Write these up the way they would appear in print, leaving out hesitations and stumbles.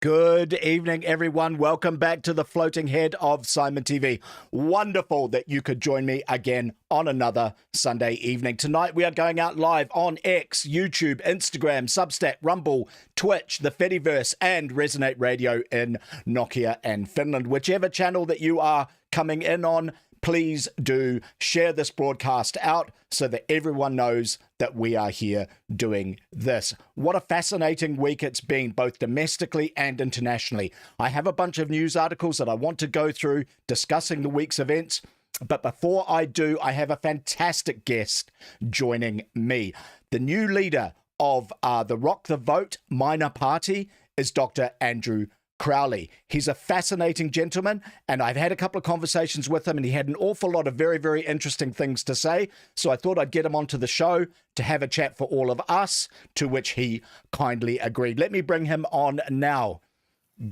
Good evening, everyone. Welcome back to the floating head of Simon TV. Wonderful that you could join me again on another Sunday evening. Tonight, we are going out live on X, YouTube, Instagram, Substack, Rumble, Twitch, the Fediverse, and Resonate Radio in Nokia and Finland. Whichever channel that you are coming in on, please do share this broadcast out so that everyone knows that we are here doing this. What a fascinating week it's been, both domestically and internationally. I have a bunch of news articles that I want to go through discussing the week's events. But before I do, I have a fantastic guest joining me. The new leader of the Rock the Vote minor party is Dr. Andrew Crowley. He's a fascinating gentleman, and I've had a couple of conversations with him, and he had an awful lot of very, very interesting things to say. So I thought I'd get him onto the show to have a chat for all of us, to which he kindly agreed. Let me bring him on now.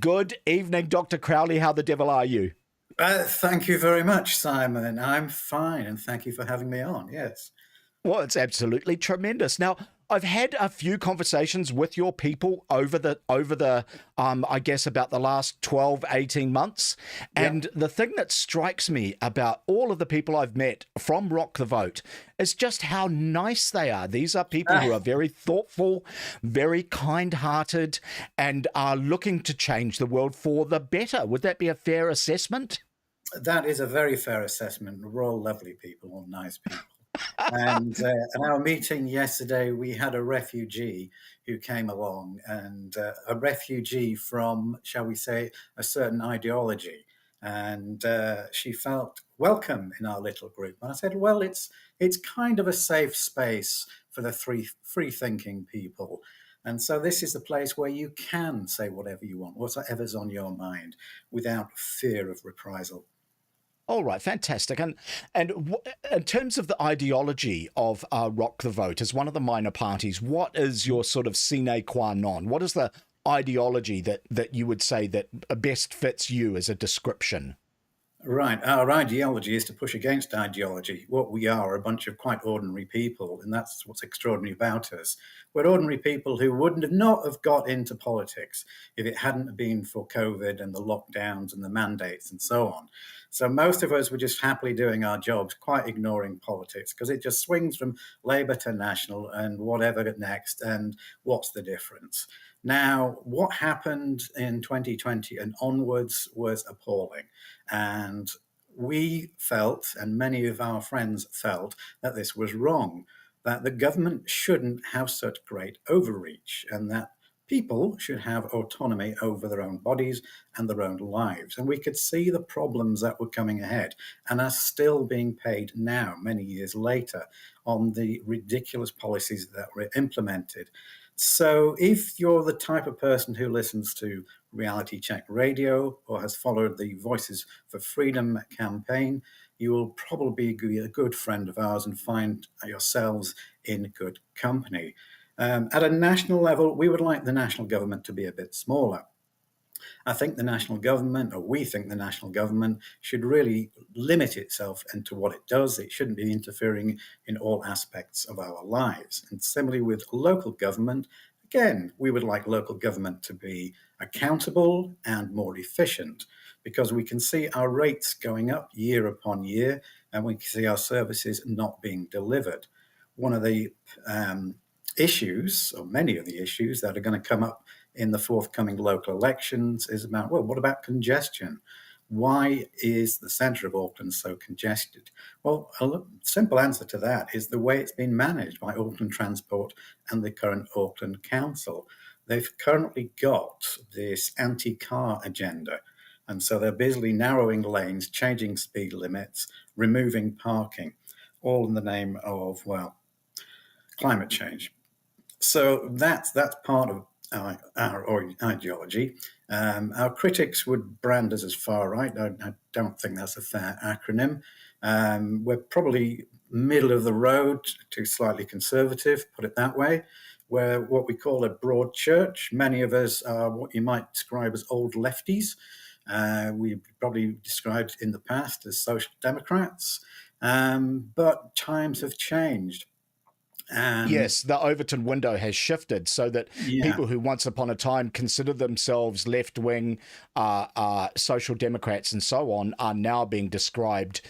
Good evening, Dr. Crowley. How the devil are you? Thank you very much, Simon. I'm fine, and thank you for having me on. Yes. Well, it's absolutely tremendous. Now, I've had a few conversations with your people over the I guess about the last 12, 18 months. And the thing that strikes me about all of the people I've met from Rock the Vote is just how nice they are. These are people who are very thoughtful, very kind-hearted, and are looking to change the world for the better. Would that be a fair assessment? That is a very fair assessment. We're all lovely people, all nice people. And in our meeting yesterday, we had a refugee who came along, and a refugee from, shall we say, a certain ideology. And she felt welcome in our little group. And I said, well, it's kind of a safe space for the free-thinking people. And so this is the place where you can say whatever you want, whatever's on your mind, without fear of reprisal. All right, fantastic. And in terms of the ideology of Rock the Vote as one of the minor parties, what is your sort of sine qua non? What is the ideology that you would say that best fits you as a description? Right. Our ideology is to push against ideology. What we are a bunch of quite ordinary people, and that's what's extraordinary about us. We're ordinary people who wouldn't have not have got into politics if it hadn't been for COVID and the lockdowns and the mandates and so on. So most of us were just happily doing our jobs, quite ignoring politics, because it just swings from Labour to National and whatever next, and what's the difference? Now, what happened in 2020 and onwards was appalling. And we felt, and many of our friends felt, that this was wrong, that the government shouldn't have such great overreach, and that people should have autonomy over their own bodies and their own lives. And we could see the problems that were coming ahead and are still being paid now, many years later, on the ridiculous policies that were implemented. So if you're the type of person who listens to Reality Check Radio or has followed the Voices for Freedom campaign, you will probably be a good friend of ours and find yourselves in good company. At a national level, we would like the national government to be a bit smaller. I think the national government, or we think the national government, should really limit itself into what it does. It shouldn't be interfering in all aspects of our lives. And similarly with local government, again, we would like local government to be accountable and more efficient, because we can see our rates going up year upon year, and we can see our services not being delivered. One of the issues, or many of the issues that are going to come up in the forthcoming local elections is about, well, what about congestion? Why is the centre of Auckland so congested? Well, a simple answer to that is the way it's been managed by Auckland Transport and the current Auckland Council. They've currently got this anti-car agenda. And so they're busily narrowing lanes, changing speed limits, removing parking, all in the name of, well, climate change. So that's part of our ideology. Our critics would brand us as far right. I don't think that's a fair acronym. We're probably middle of the road to slightly conservative, put it that way. We're what we call a broad church. Many of us are what you might describe as old lefties. We probably described in the past as social democrats. But times have changed. And Yes, the Overton window has shifted so that yeah, people who once upon a time considered themselves left-wing social democrats and so on are now being described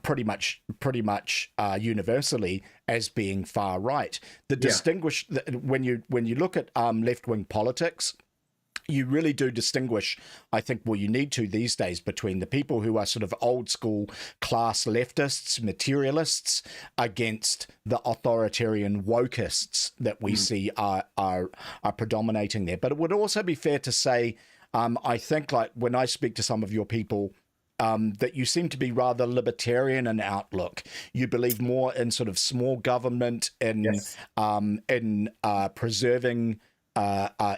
pretty much universally as being far right. The yeah, distinguish when you look at left-wing politics, you really do distinguish, I think, well, you need to these days, between the people who are sort of old school class leftists, materialists, against the authoritarian wokists that we see are predominating there. But it would also be fair to say, I think, like when I speak to some of your people, that you seem to be rather libertarian in outlook. You believe more in sort of small government, yes. in preserving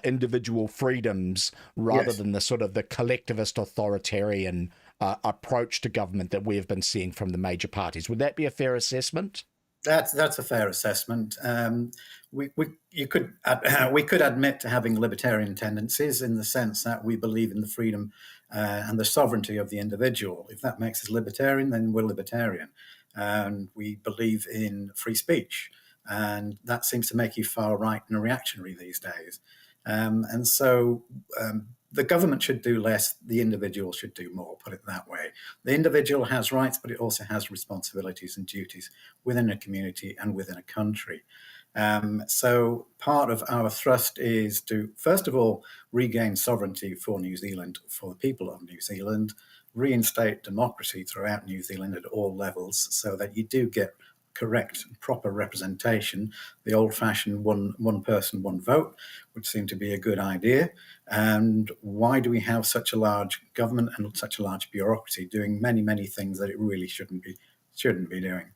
individual freedoms rather Yes, than the sort of the collectivist authoritarian approach to government that we have been seeing from the major parties. Would that be a fair assessment? that's a fair assessment. We could admit to having libertarian tendencies in the sense that we believe in the freedom and the sovereignty of the individual. If that makes us libertarian, then we're libertarian, and we believe in free speech, and that seems to make you far right and reactionary these days. And so the government should do less, the individual should do more, put it that way. The individual has rights, but it also has responsibilities and duties within a community and within a country. So part of our thrust is to, first of all, regain sovereignty for New Zealand, for the people of New Zealand, reinstate democracy throughout New Zealand at all levels so that you do get correct and proper representation. The old-fashioned one person, one vote would seem to be a good idea. And why do we have such a large government and such a large bureaucracy doing many, many things that it really shouldn't be doing?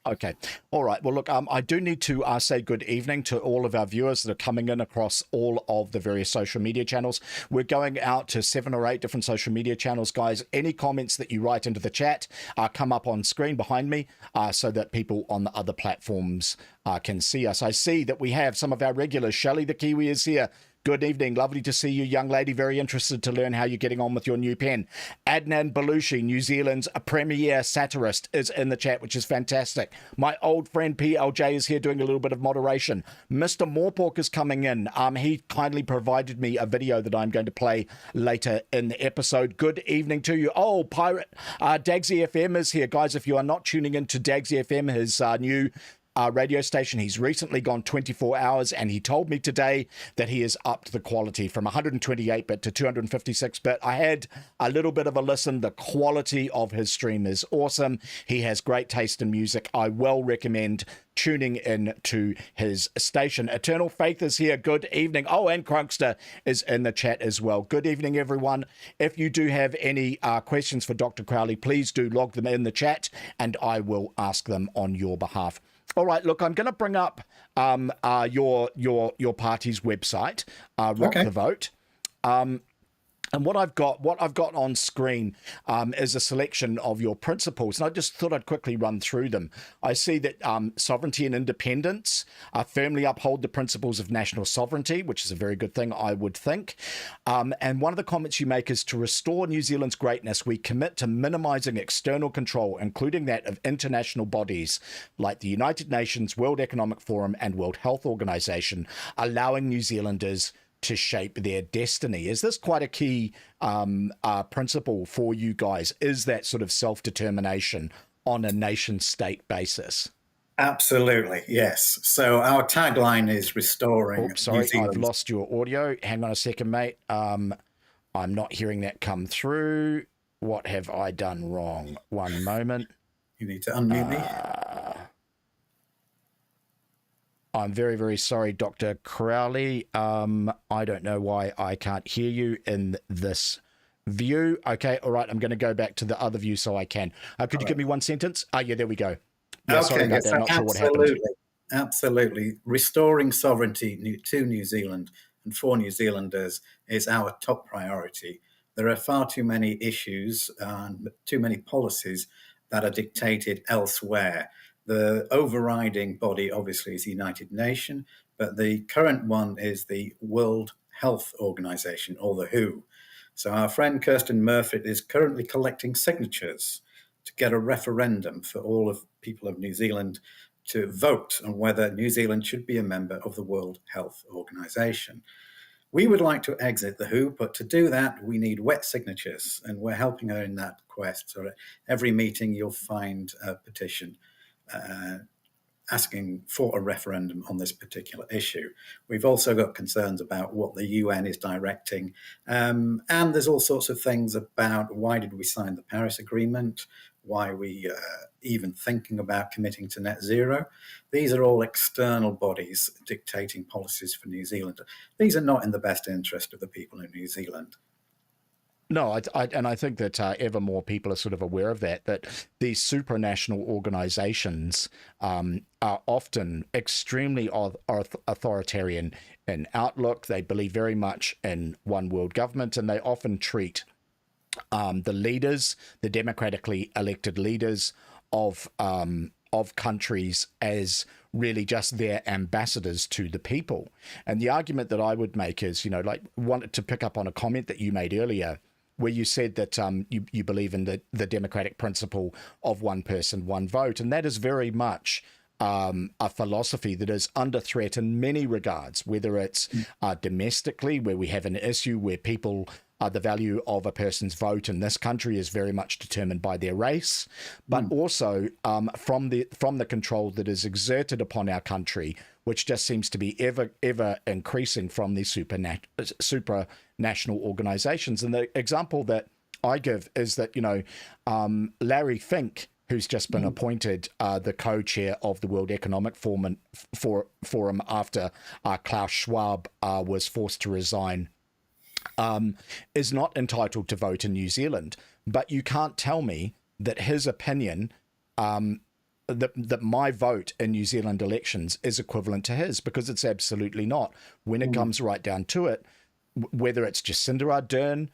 Okay. All right. Well, look, I do need to say good evening to all of our viewers that are coming in across all of the various social media channels. We're going out to 7 or 8 different social media channels, guys. Any comments that you write into the chat come up on screen behind me so that people on the other platforms can see us. I see that we have some of our regulars. Shelley the Kiwi is here. Good evening. Lovely to see you, young lady. Very interested to learn how you're getting on with your new pen. Adnan Belushi, New Zealand's premier satirist, is in the chat, which is fantastic. My old friend PLJ is here doing a little bit of moderation. Mr. Morpork is coming in. He kindly provided me a video that I'm going to play later in the episode. Good evening to you. Oh, Pirate Dagsy FM is here. Guys, if you are not tuning into Dagsy FM, his new radio station, he's recently gone 24 hours, and he told me today that he has upped the quality from 128-bit to 256-bit. I had a little bit of a listen. The quality of his stream is awesome. He has great taste in music. I well recommend tuning in to his station. Eternal Faith is here. Good evening. Oh, and Crunkster is in the chat as well. Good evening, everyone. If you do have any questions for Dr. Crowley, please do log them in the chat, and I will ask them on your behalf. All right, look, I'm going to bring up your party's website, Rock the Vote. And what I've got on screen is a selection of your principles, and I just thought I'd quickly run through them. I see that sovereignty and independence firmly uphold the principles of national sovereignty, which is a very good thing, I would think. And one of the comments you make is, to restore New Zealand's greatness, we commit to minimising external control, including that of international bodies like the United Nations, World Economic Forum, and World Health Organization, allowing New Zealanders to shape their destiny. Is this quite a key principle for you guys? Is that sort of self-determination on a nation-state basis? Absolutely, yes. So our tagline is restoring Oops, sorry, New Zealand. I've lost your audio. Hang on a second, mate. I'm not hearing that come through. What have I done wrong? One moment. You need to unmute me. I'm very, very sorry, Dr. Crowley. I don't know why I can't hear you in this view. Okay, all right, I'm going to go back to the other view so I can. Could you give me one sentence? Yeah, there we go. Yeah, Okay, sorry about that. Not sure what happened. absolutely. Absolutely. Restoring sovereignty to New Zealand and for New Zealanders is our top priority. There are far too many issues and too many policies that are dictated elsewhere. The overriding body, obviously, is the United Nations, but the current one is the World Health Organization, or the WHO. So our friend Kirsten Murphy is currently collecting signatures to get a referendum for all of people of New Zealand to vote on whether New Zealand should be a member of the World Health Organization. We would like to exit the WHO, but to do that, we need wet signatures, and we're helping her in that quest. So at every meeting, you'll find a petition asking for a referendum on this particular issue. We've also got concerns about what the UN is directing. And there's all sorts of things about why did we sign the Paris Agreement? Why are we even thinking about committing to net zero? These are all external bodies dictating policies for New Zealand. These are not in the best interest of the people in New Zealand. No, and I think that ever more people are sort of aware of that these supranational organizations are often extremely authoritarian in outlook. They believe very much in one world government, and they often treat the leaders, the democratically elected leaders of countries as really just their ambassadors to the people. And the argument that I would make is, wanted to pick up on a comment that you made earlier, where you said that you believe in the democratic principle of one person, one vote. And that is very much a philosophy that is under threat in many regards, whether it's domestically, where we have an issue where people the value of a person's vote in this country is very much determined by their race, but also from the control that is exerted upon our country, which just seems to be ever increasing from these supranational organizations. And the example that I give is that, Larry Fink, who's just been appointed the co-chair of the World Economic Forum after Klaus Schwab was forced to resign, is not entitled to vote in New Zealand. But you can't tell me that his opinion, that my vote in New Zealand elections is equivalent to his, because it's absolutely not. When it comes right down to it, whether it's Jacinda Ardern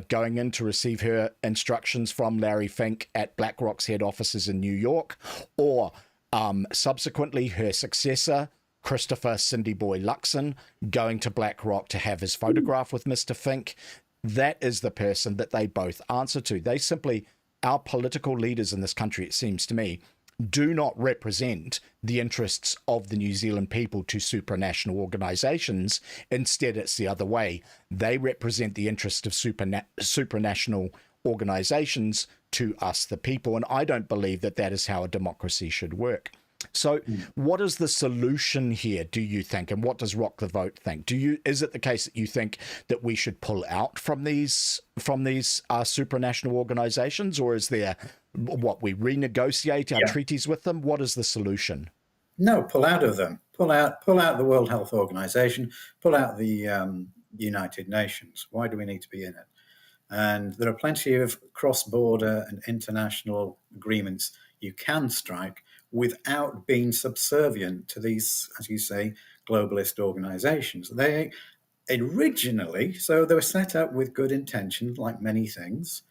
going in to receive her instructions from Larry Fink at BlackRock's head offices in New York, or subsequently her successor, Christopher Cindy Boy Luxon, going to BlackRock to have his photograph with Mr. Fink, that is the person that they both answer to. They simply, our political leaders in this country, it seems to me, do not represent the interests of the New Zealand people to supranational organizations. Instead, it's the other way. They represent the interest of supranational organizations to us, the people. And I don't believe that that is how a democracy should work. So what is the solution here, do you think? And what does Rock the Vote think? Is it the case that you think that we should pull out from these supranational organizations, or is there we renegotiate our treaties with them? What is the solution? No, pull out of them. Pull out the World Health Organization. Pull out the United Nations. Why do we need to be in it? And there are plenty of cross-border and international agreements you can strike without being subservient to these, as you say, globalist organizations. They originally, so they were set up with good intention, like many things,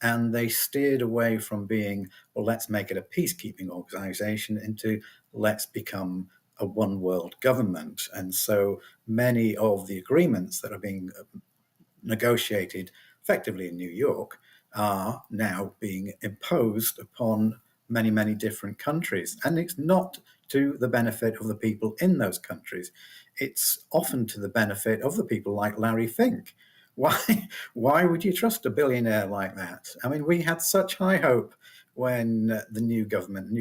and they steered away from being, well, let's make it a peacekeeping organization, into let's become a one world government. And so many of the agreements that are being negotiated effectively in New York are now being imposed upon many, many different countries. And it's not to the benefit of the people in those countries. It's often to the benefit of the people like Larry Fink. Why would you trust a billionaire like that? I mean, we had such high hope when the new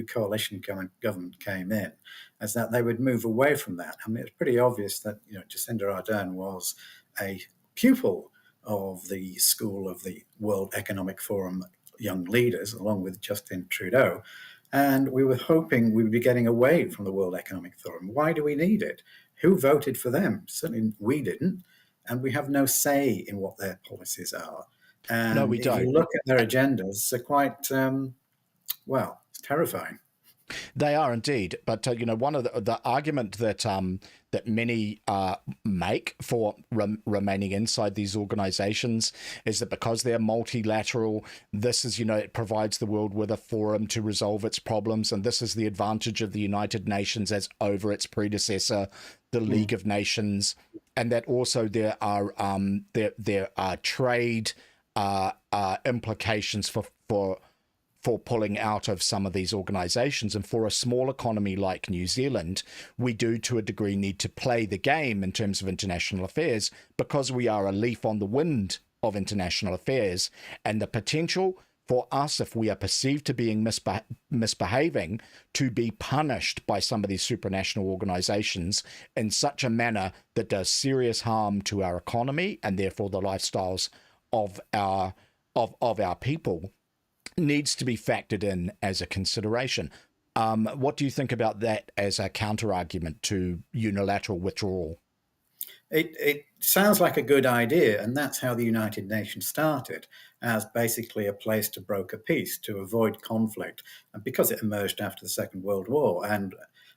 coalition government came in, as that they would move away from that. I mean, it's pretty obvious that, Jacinda Ardern was a pupil of the school of the World Economic Forum young leaders, along with Justin Trudeau. And we were hoping we would be getting away from the World Economic Forum. Why do we need it? Who voted for them? Certainly we didn't. And we have no say in what their policies are. And no, we don't. If you look at their agendas, they're quite, it's terrifying. They are indeed, but one of the argument that that many make for remaining inside these organizations is that because they're multilateral, this is it provides the world with a forum to resolve its problems, and this is the advantage of the United Nations as over its predecessor, the League of Nations, and that also there are trade implications for for pulling out of some of these organizations. And for a small economy like New Zealand, we do to a degree need to play the game in terms of international affairs, because we are a leaf on the wind of international affairs. And the potential for us, if we are perceived to being misbehaving, to be punished by some of these supranational organizations in such a manner that does serious harm to our economy and therefore the lifestyles of our people, needs to be factored in as a consideration. What do you think about that as a counter-argument to unilateral withdrawal? It sounds like a good idea, and that's how the United Nations started, as basically a place to broker peace, to avoid conflict, and because it emerged after the Second World War, and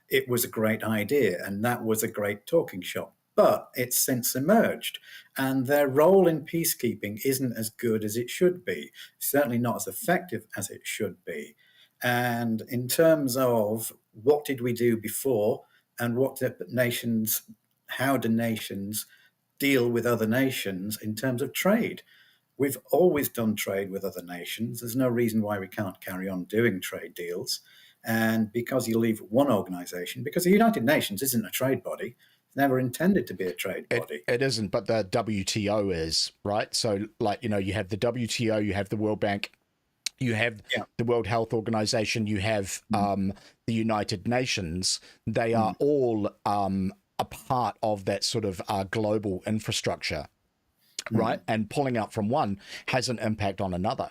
it was a great idea, and that was a great talking shop. But it's since emerged, and their role in peacekeeping isn't as good as it should be, certainly not as effective as it should be. And in terms of what did we do before, and how do nations deal with other nations in terms of trade? We've always done trade with other nations. There's no reason why we can't carry on doing trade deals. And because you leave one organization, because the United Nations isn't a trade body, it's never intended to be a trade body. It isn't, but the WTO is, right? So, like, you have the WTO, you have the World Bank, you have the World Health Organization, you have the United Nations. They are all a part of that sort of global infrastructure, right? And pulling out from one has an impact on another.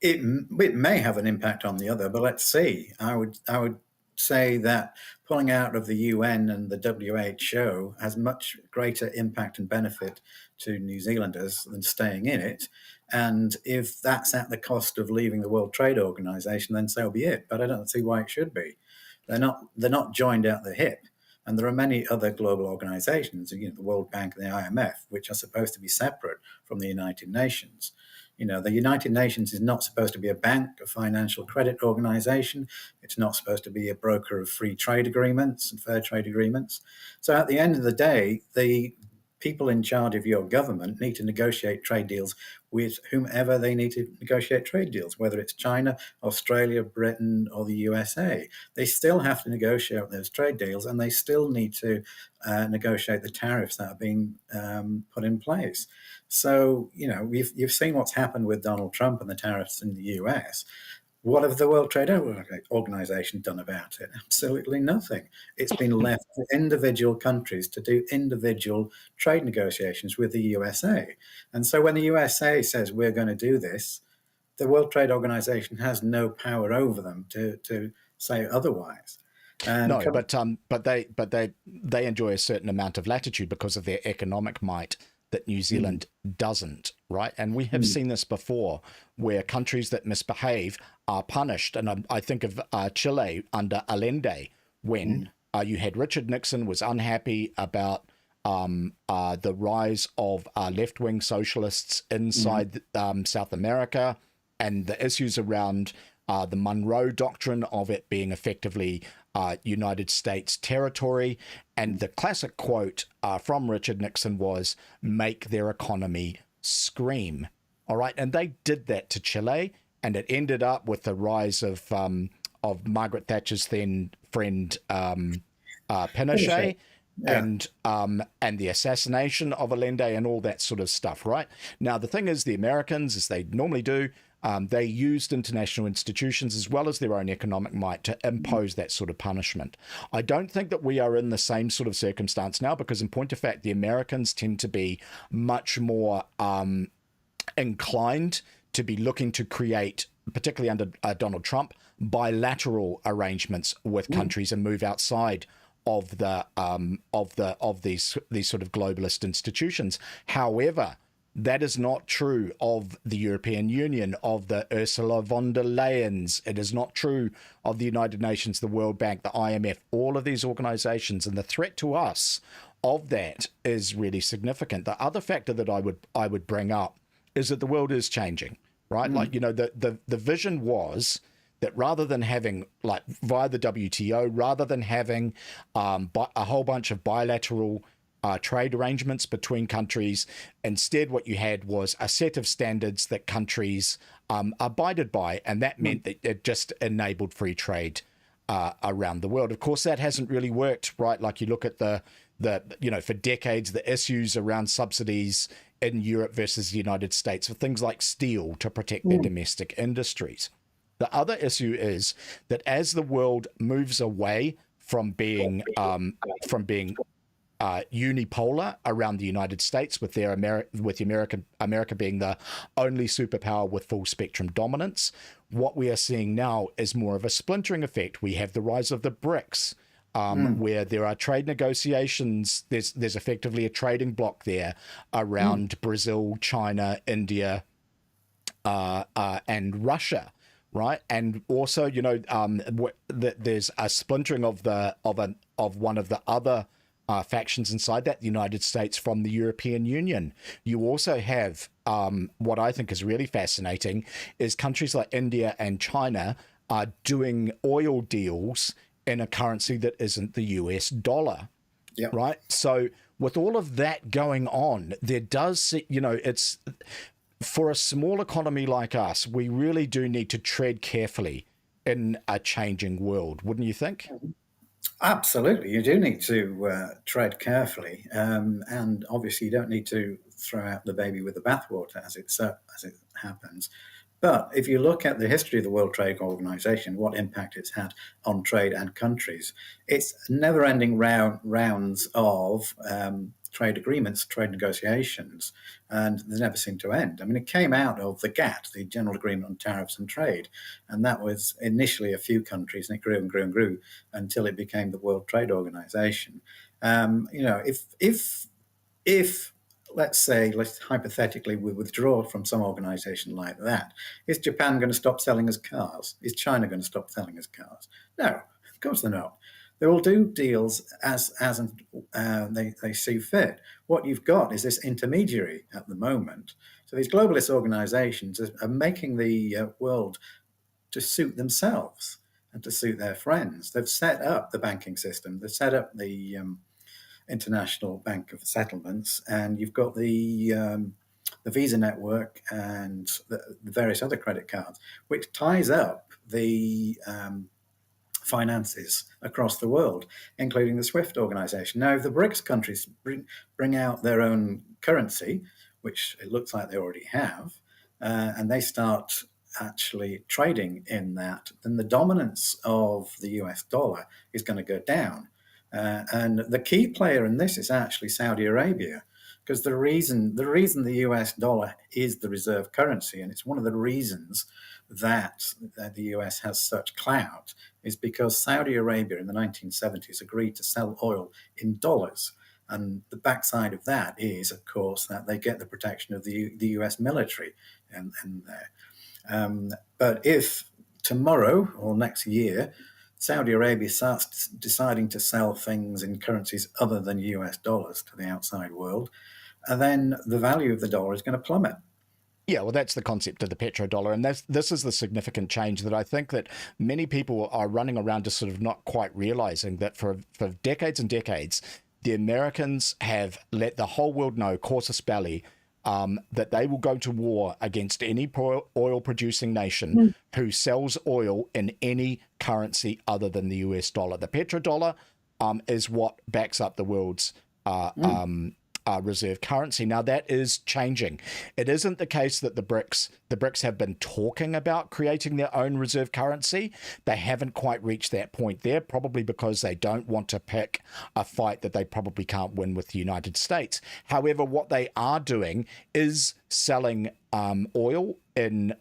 It may have an impact on the other, but let's see. I would say that pulling out of the UN and the WHO has much greater impact and benefit to New Zealanders than staying in it. And if that's at the cost of leaving the World Trade Organization, then so be it. But I don't see why it should be. They're not joined at the hip. And there are many other global organizations, the World Bank and the IMF, which are supposed to be separate from the United Nations. The United Nations is not supposed to be a bank, a financial credit organization. It's not supposed to be a broker of free trade agreements and fair trade agreements. So at the end of the day, the people in charge of your government need to negotiate trade deals with whomever they need to negotiate trade deals, whether it's China, Australia, Britain, or the USA. They still have to negotiate those trade deals, and they still need to negotiate the tariffs that are being put in place. So, you've seen what's happened with Donald Trump and the tariffs in the US. What have the World Trade Organization done about it? Absolutely nothing. It's been left to individual countries to do individual trade negotiations with the USA. And so when the USA says we're going to do this, the World Trade Organization has no power over them to say otherwise. And but they enjoy a certain amount of latitude because of their economic might that New Zealand doesn't, right? And we have seen this before, where countries that misbehave are punished. And I think of Chile under Allende, when you had Richard Nixon was unhappy about the rise of left-wing socialists inside South America, and the issues around the Monroe Doctrine of it being effectively United States territory. And the classic quote from Richard Nixon was, "Make their economy scream." All right. And they did that to Chile, and it ended up with the rise of Margaret Thatcher's then friend Pinochet. And the assassination of Allende and all that sort of stuff, right? Now, the thing is, the Americans, as they normally do, they used international institutions as well as their own economic might to impose that sort of punishment. I don't think that we are in the same sort of circumstance now, because in point of fact, the Americans tend to be much more inclined to be looking to create, particularly under Donald Trump, bilateral arrangements with countries and move outside of these sort of globalist institutions. However, that is not true of the European Union, of the Ursula von der Leyens. It is not true of the United Nations, the World Bank, the IMF, all of these organizations. And the threat to us of that is really significant. The other factor that I would bring up is that the world is changing, right? Like, the vision was that rather than having, like, via the WTO, rather than having a whole bunch of bilateral trade arrangements between countries. Instead, what you had was a set of standards that countries abided by, and that meant that it just enabled free trade around the world. Of course, that hasn't really worked, right? Like you look at the for decades, the issues around subsidies in Europe versus the United States for things like steel to protect their domestic industries. The other issue is that as the world moves away from being unipolar around the United States, with America being the only superpower with full spectrum dominance, what we are seeing now is more of a splintering effect. We have the rise of the BRICS, where there are trade negotiations. There's effectively a trading bloc there around Brazil, China, India, and Russia, right? And also, there's a splintering of one of the other factions inside that, the United States, from the European Union. You also have what I think is really fascinating is countries like India and China are doing oil deals in a currency that isn't the US dollar. Yep. Right. So with all of that going on, there does, it's for a small economy like us, we really do need to tread carefully in a changing world, wouldn't you think? Absolutely, you do need to tread carefully, and obviously you don't need to throw out the baby with the bathwater, as it happens. But if you look at the history of the World Trade Organization, what impact it's had on trade and countries, it's never-ending rounds of trade agreements, trade negotiations, and they never seem to end. I mean, it came out of the GATT, the General Agreement on Tariffs and Trade, and that was initially a few countries, and it grew and grew and grew until it became the World Trade Organization. If let's hypothetically we withdraw from some organization like that, is Japan going to stop selling us cars? Is China going to stop selling us cars? No, of course they're not. They will do deals as they see fit. What you've got is this intermediary at the moment. So these globalist organizations are making the world to suit themselves and to suit their friends. They've set up the banking system. They've set up the International Bank of Settlements, and you've got the Visa network and the various other credit cards, which ties up the finances across the world, including the SWIFT organization. Now, if the BRICS countries bring out their own currency, which it looks like they already have, and they start actually trading in that, then the dominance of the US dollar is going to go down. And the key player in this is actually Saudi Arabia, because the reason the US dollar is the reserve currency, and it's one of the reasons that the US has such clout, is because Saudi Arabia in the 1970s agreed to sell oil in dollars. And the backside of that is, of course, that they get the protection of the US military in there. But if tomorrow or next year Saudi Arabia starts deciding to sell things in currencies other than US dollars to the outside world, then the value of the dollar is going to plummet. Yeah, well, that's the concept of the petrodollar, and this is the significant change that I think that many people are running around just sort of not quite realizing that for decades and decades, the Americans have let the whole world know, casus belli, that they will go to war against any oil-producing nation who sells oil in any currency other than the US dollar. The petrodollar is what backs up the world's reserve currency. Now, that is changing. It isn't the case that the BRICS have been talking about creating their own reserve currency. They haven't quite reached that point there, probably because they don't want to pick a fight that they probably can't win with the United States. However, what they are doing is selling oil in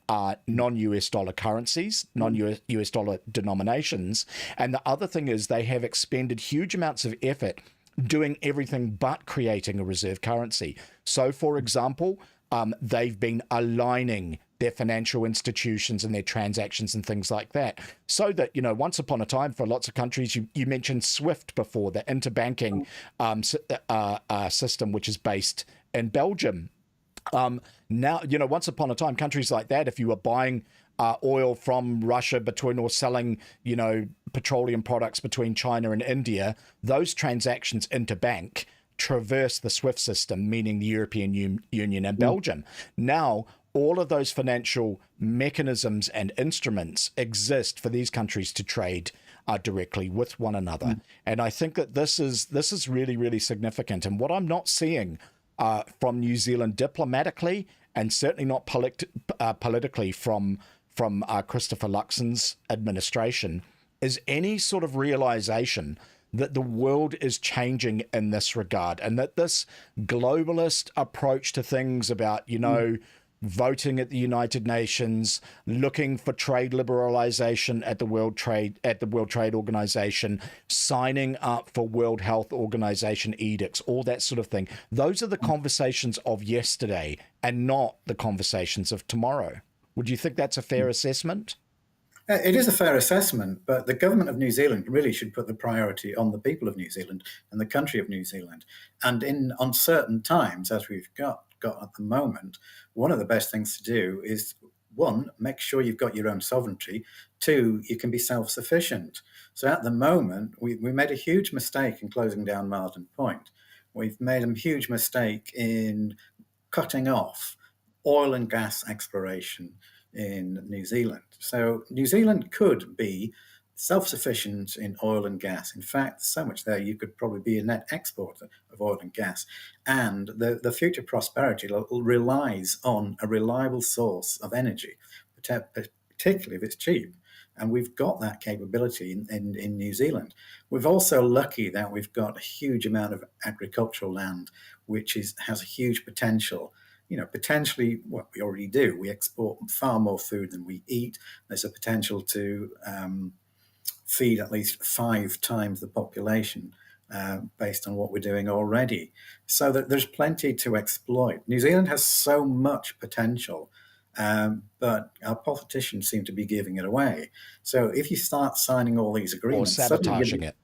non-US dollar currencies, non-US dollar denominations. And the other thing is they have expended huge amounts of effort doing everything but creating a reserve currency. So, for example, they've been aligning their financial institutions and their transactions and things like that, so that, once upon a time for lots of countries, you mentioned SWIFT before, the interbanking system, which is based in Belgium. Now, once upon a time, countries like that, if you were buying oil from Russia or selling, petroleum products between China and India, those transactions interbank traverse the SWIFT system, meaning the European Union and Belgium. Now, all of those financial mechanisms and instruments exist for these countries to trade directly with one another. And I think that this is really, really significant. And what I'm not seeing from New Zealand diplomatically, and certainly not politically from Christopher Luxon's administration, is any sort of realization that the world is changing in this regard, and that this globalist approach to things about, voting at the United Nations, looking for trade liberalization at the World Trade Organization, signing up for World Health Organization edicts, all that sort of thing. Those are the conversations of yesterday and not the conversations of tomorrow. Would you think that's a fair assessment? It is a fair assessment, but the government of New Zealand really should put the priority on the people of New Zealand and the country of New Zealand. And in uncertain times, as we've got at the moment, one of the best things to do is, one, make sure you've got your own sovereignty. Two, you can be self-sufficient. So at the moment, we made a huge mistake in closing down Marsden Point. We've made a huge mistake in cutting off oil and gas exploration in New Zealand. So New Zealand could be self-sufficient in oil and gas. In fact, so much there you could probably be a net exporter of oil and gas. And the future prosperity relies on a reliable source of energy, particularly if it's cheap. And we've got that capability in New Zealand. We're also lucky that we've got a huge amount of agricultural land, which has a huge potential. Potentially what we already do. We export far more food than we eat. There's a potential to feed at least 5 times the population based on what we're doing already. So that there's plenty to exploit. New Zealand has so much potential, but our politicians seem to be giving it away. So if you start signing all these agreements, or sabotaging it.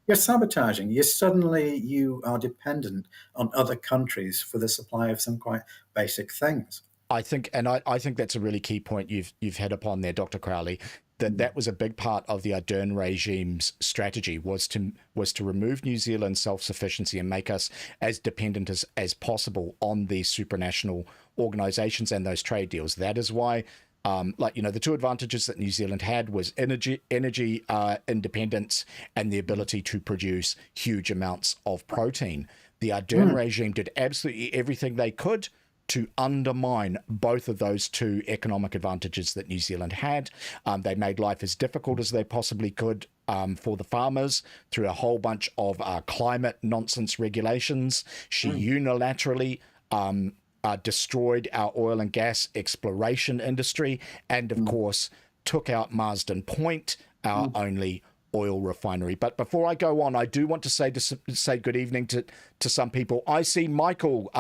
You're sabotaging. You are dependent on other countries for the supply of some quite basic things. I think that's a really key point you've hit upon there, Dr. Crowley. That was a big part of the Ardern regime's strategy, was to remove New Zealand's self-sufficiency and make us as dependent as possible on these supranational organizations and those trade deals. That is why the two advantages that New Zealand had was energy independence and the ability to produce huge amounts of protein. The Ardern regime did absolutely everything they could to undermine both of those two economic advantages that New Zealand had. They made life as difficult as they possibly could for the farmers through a whole bunch of climate nonsense regulations. She unilaterally destroyed our oil and gas exploration industry, and of course took out Marsden Point, our only oil refinery. But before I go on, I do want to say good evening to some people. I see Michael,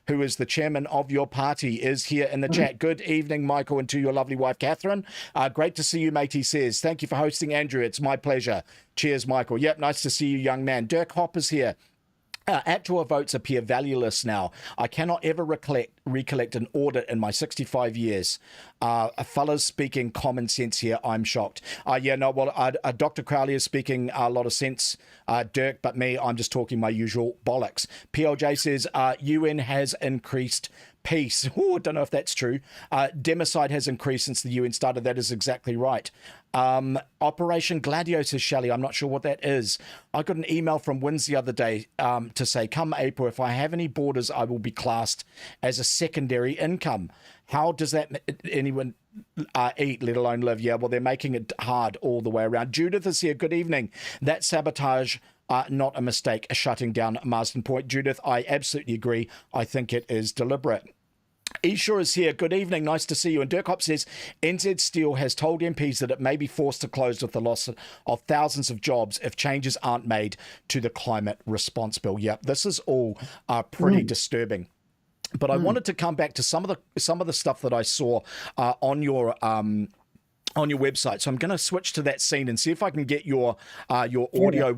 who is the chairman of your party, is here in the chat. Good evening, Michael, and to your lovely wife, Catherine. Great to see you, mate, he says. Thank you for hosting, Andrew. It's my pleasure. Cheers, Michael. Yep, nice to see you, young man. Dirk Hopper's here. At-draw votes appear valueless now. I cannot ever recollect an audit in my 65 years. A fella's speaking common sense here. I'm shocked. Dr. Crowley is speaking a lot of sense, Dirk, but me, I'm just talking my usual bollocks. PLJ says UN has increased peace. Oh, I don't know if that's true. Democide has increased since the UN started. That is exactly right. Operation Gladio, says Shelley. I'm not sure what that is. I got an email from Wins the other day to say, come April, if I have any borders, I will be classed as a secondary income. How does that anyone eat, let alone live? Yeah, well, they're making it hard all the way around. Judith is here. Good evening. That sabotage, not a mistake, shutting down Marsden Point. Judith, I absolutely agree. I think it is deliberate. Eshaw is here. Good evening. Nice to see you. And Dirk Hop says, NZ Steel has told MPs that it may be forced to close with the loss of thousands of jobs if changes aren't made to the climate response bill. Yep, this is all pretty disturbing. But I wanted to come back to some of the stuff that I saw on your on your website. So I'm going to switch to that scene and see if I can get your audio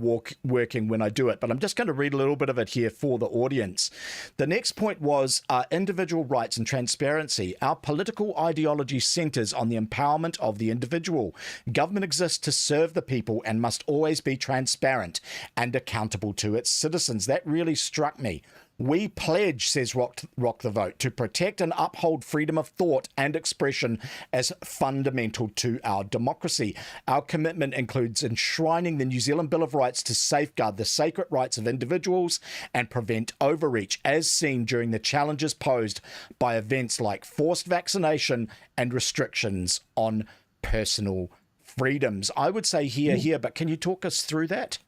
working when I do it. But I'm just going to read a little bit of it here for the audience. The next point was individual rights and transparency. Our political ideology centers on the empowerment of the individual. Government exists to serve the people and must always be transparent and accountable to its citizens. That really struck me. We pledge, says Rock the Vote, to protect and uphold freedom of thought and expression as fundamental to our democracy. Our commitment includes enshrining the New Zealand Bill of Rights to safeguard the sacred rights of individuals and prevent overreach, as seen during the challenges posed by events like forced vaccination and restrictions on personal freedoms. I would say here, but can you talk us through that?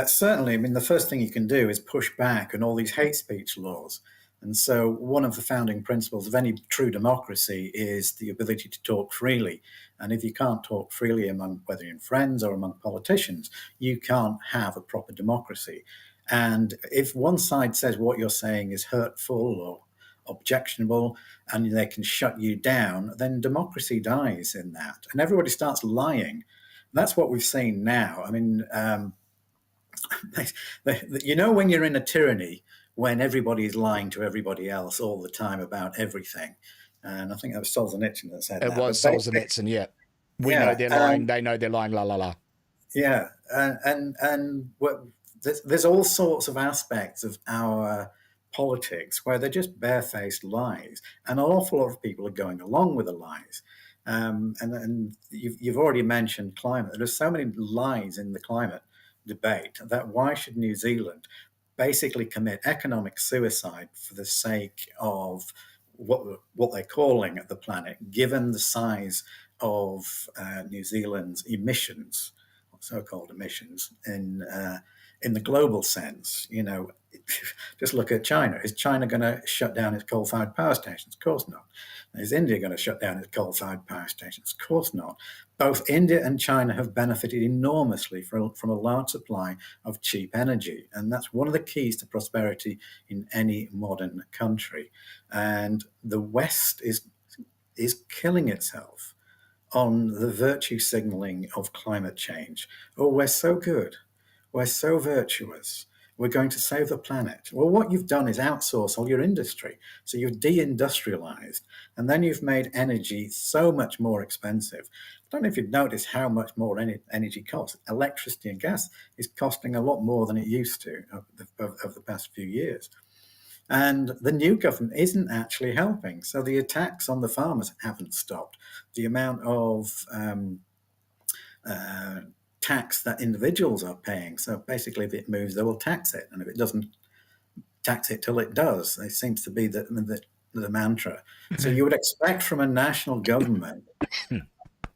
Certainly. I mean, the first thing you can do is push back on all these hate speech laws. And so one of the founding principles of any true democracy is the ability to talk freely. And if you can't talk freely among, whether in friends or among politicians, you can't have a proper democracy. And if one side says what you're saying is hurtful or objectionable and they can shut you down, then democracy dies in that. And everybody starts lying. That's what we've seen now. I mean, you know, when you're in a tyranny, when everybody is lying to everybody else all the time about everything. And I think that was Solzhenitsyn that said that. It was Solzhenitsyn, yeah. We know they're lying, they know they're lying, la, la, la. Yeah, and there's all sorts of aspects of our politics where they're just barefaced lies. And an awful lot of people are going along with the lies. And you've already mentioned climate. There's so many lies in the climate debate that why should New Zealand basically commit economic suicide for the sake of what they're calling the planet, given the size of New Zealand's emissions, so-called emissions, in the global sense. You know, just look at China. Is China going to shut down its coal-fired power stations? Of course not. Is India going to shut down its coal-fired power stations? Of course not. Both India and China have benefited enormously from a large supply of cheap energy. And that's one of the keys to prosperity in any modern country. And the West is killing itself on the virtue signaling of climate change. Oh, we're so good. We're so virtuous. We're going to save the planet. Well, what you've done is outsource all your industry. So you've deindustrialized, and then you've made energy so much more expensive. I don't know if you've noticed how much more energy costs. Electricity and gas is costing a lot more than it used to over the past few years. And the new government isn't actually helping. So the attacks on the farmers haven't stopped. The amount of tax that individuals are paying. So basically, if it moves, they will tax it. And if it doesn't, tax it till it does. It seems to be the mantra. So you would expect from a national government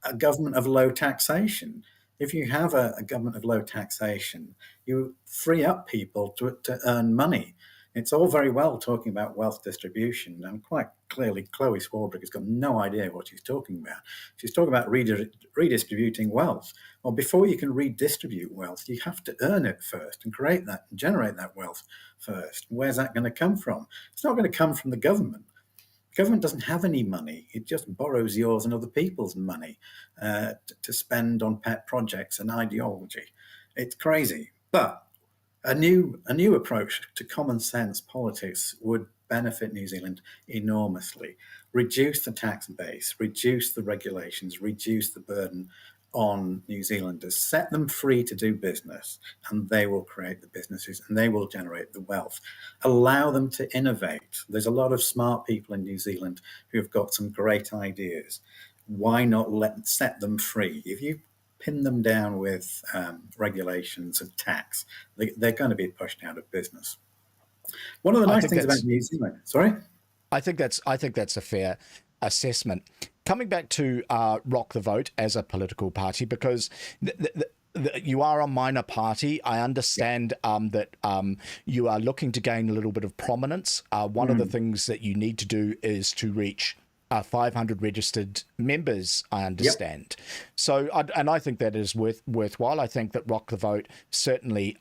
a government of low taxation. If you have a government of low taxation, you free up people to earn money. It's all very well talking about wealth distribution, and quite clearly Chloe Swarbrick has got no idea what she's talking about. She's talking about redistributing wealth. Well, before you can redistribute wealth, you have to earn it first and create that and generate that wealth first. Where's that going to come from? It's not going to come from the government. The government doesn't have any money. It just borrows yours and other people's money to spend on pet projects and ideology. It's crazy. But a new approach to common sense politics would benefit New Zealand enormously. Reduce the tax base, reduce the regulations, reduce the burden on New Zealanders, set them free to do business, and they will create the businesses and they will generate the wealth. Allow them to innovate. There's a lot of smart people in New Zealand who have got some great ideas. Why not set them free? If you pin them down with regulations and tax, they're going to be pushed out of business. One of the nice things about New Zealand, I think that's a fair assessment. Coming back to Rock the Vote as a political party, because you are a minor party. I understand that you are looking to gain a little bit of prominence. One of the things that you need to do is to reach 500 registered members, I Yep. understand. So, I think that is worthwhile. I think that Rock the Vote certainly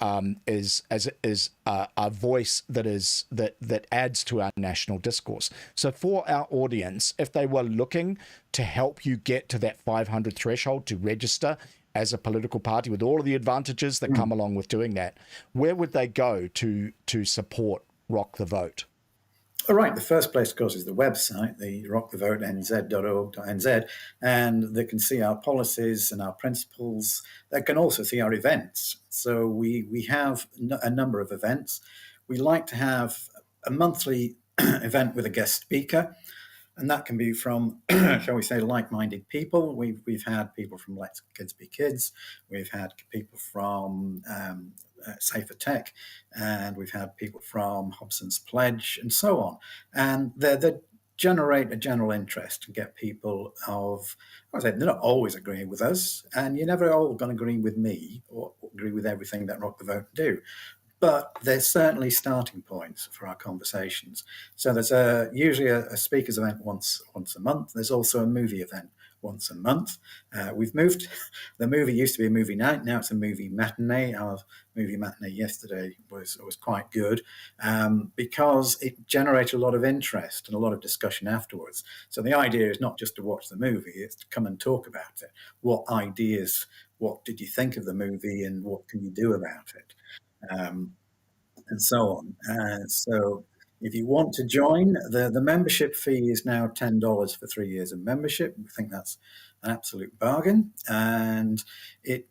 is a voice that adds to our national discourse. So, for our audience, if they were looking to help you get to that 500 threshold to register as a political party with all of the advantages that come along with doing that, where would they go to support Rock the Vote? All right. The first place, of course, is the website, the rockthevotenz.org.nz, and they can see our policies and our principles. They can also see our events. So we have a number of events. We like to have a monthly event with a guest speaker, and that can be from, shall we say, like-minded people. We've had people from Let Kids Be Kids. We've had people from Safer Tech, and we've had people from Hobson's Pledge, and so on. And they generate a general interest and get people of, I say, they're not always agreeing with us, and you're never all going to agree with me or agree with everything that Rock the Vote do. But there's certainly starting points for our conversations. So there's usually a speakers event once a month. There's also a movie event once a month. We've moved. The movie used to be a movie night. Now it's a movie matinee. Our movie matinee yesterday was quite good because it generated a lot of interest and a lot of discussion afterwards. So the idea is not just to watch the movie; it's to come and talk about it. What ideas? What did you think of the movie, and what can you do about it? And so on. So if you want to join, the membership fee is now $10 for 3 years of membership. We think that's an absolute bargain, and it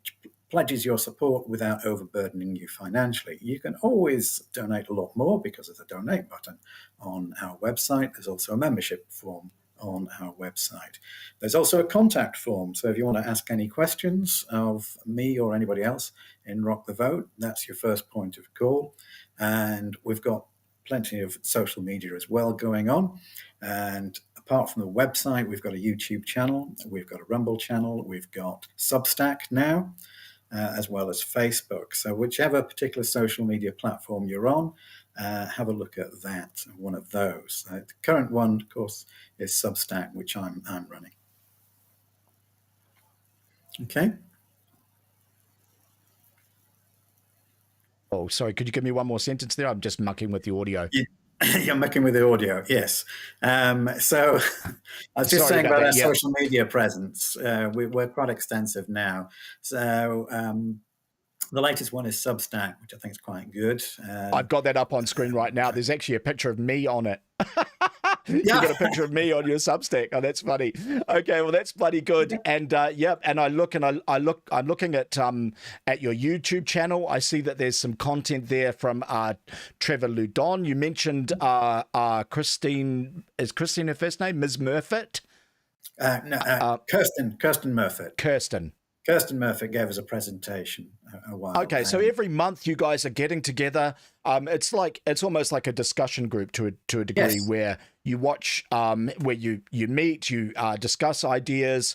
pledges your support without overburdening you financially. You can always donate a lot more because of the donate button on our website. There's also a membership form on our website. There's also a contact form. So if you want to ask any questions of me or anybody else in Rock the Vote, that's your first point of call. And we've got plenty of social media as well going on. And apart from the website, we've got a YouTube channel, we've got a Rumble channel, we've got Substack now, as well as Facebook. So whichever particular social media platform you're on, have a look at that, one of those. The current one, of course, is Substack, which I'm running. Okay. Oh, sorry. Could you give me one more sentence there? I'm just mucking with the audio. You're mucking with the audio, yes. So I was just saying about our social media presence. We're quite extensive now. So the latest one is Substack, which I think is quite good. I've got that up on screen right now. There's actually a picture of me on it. You've got a picture of me on your Substack. Oh, that's funny. Okay, well, that's bloody good. And and I'm looking at your YouTube channel. I see that there's some content there from Trevor Loudon. You mentioned Christine. Is Christine her first name? Ms. Murfitt? Kirsten Murfitt. Kirsten Murfitt gave us a presentation a while. Okay, so every month you guys are getting together. It's almost like a discussion group to a degree, yes, where you watch, where you meet, you discuss ideas.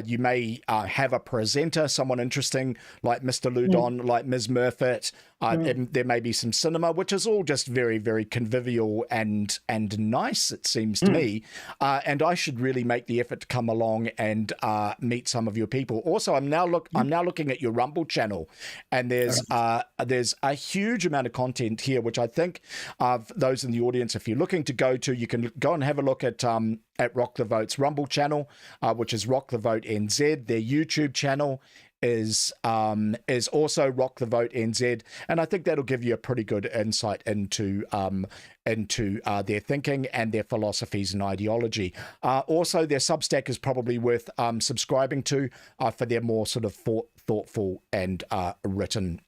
You may have a presenter, someone interesting like Mr. Loudon, like Ms. Murfitt. And there may be some cinema, which is all just very, very convivial and nice, it seems to me. And I should really make the effort to come along and meet some of your people. Also, I'm now looking at your Rumble channel, and there's a huge amount of content here, which I think those in the audience, if you're looking to go to, you can go and have a look at Rock the Vote's Rumble channel, which is Rock the Vote NZ. Their YouTube channel is also Rock the Vote NZ, and I think that'll give you a pretty good insight into their thinking and their philosophies and ideology. Also, their Substack is probably worth subscribing to for their more sort of thoughtful and written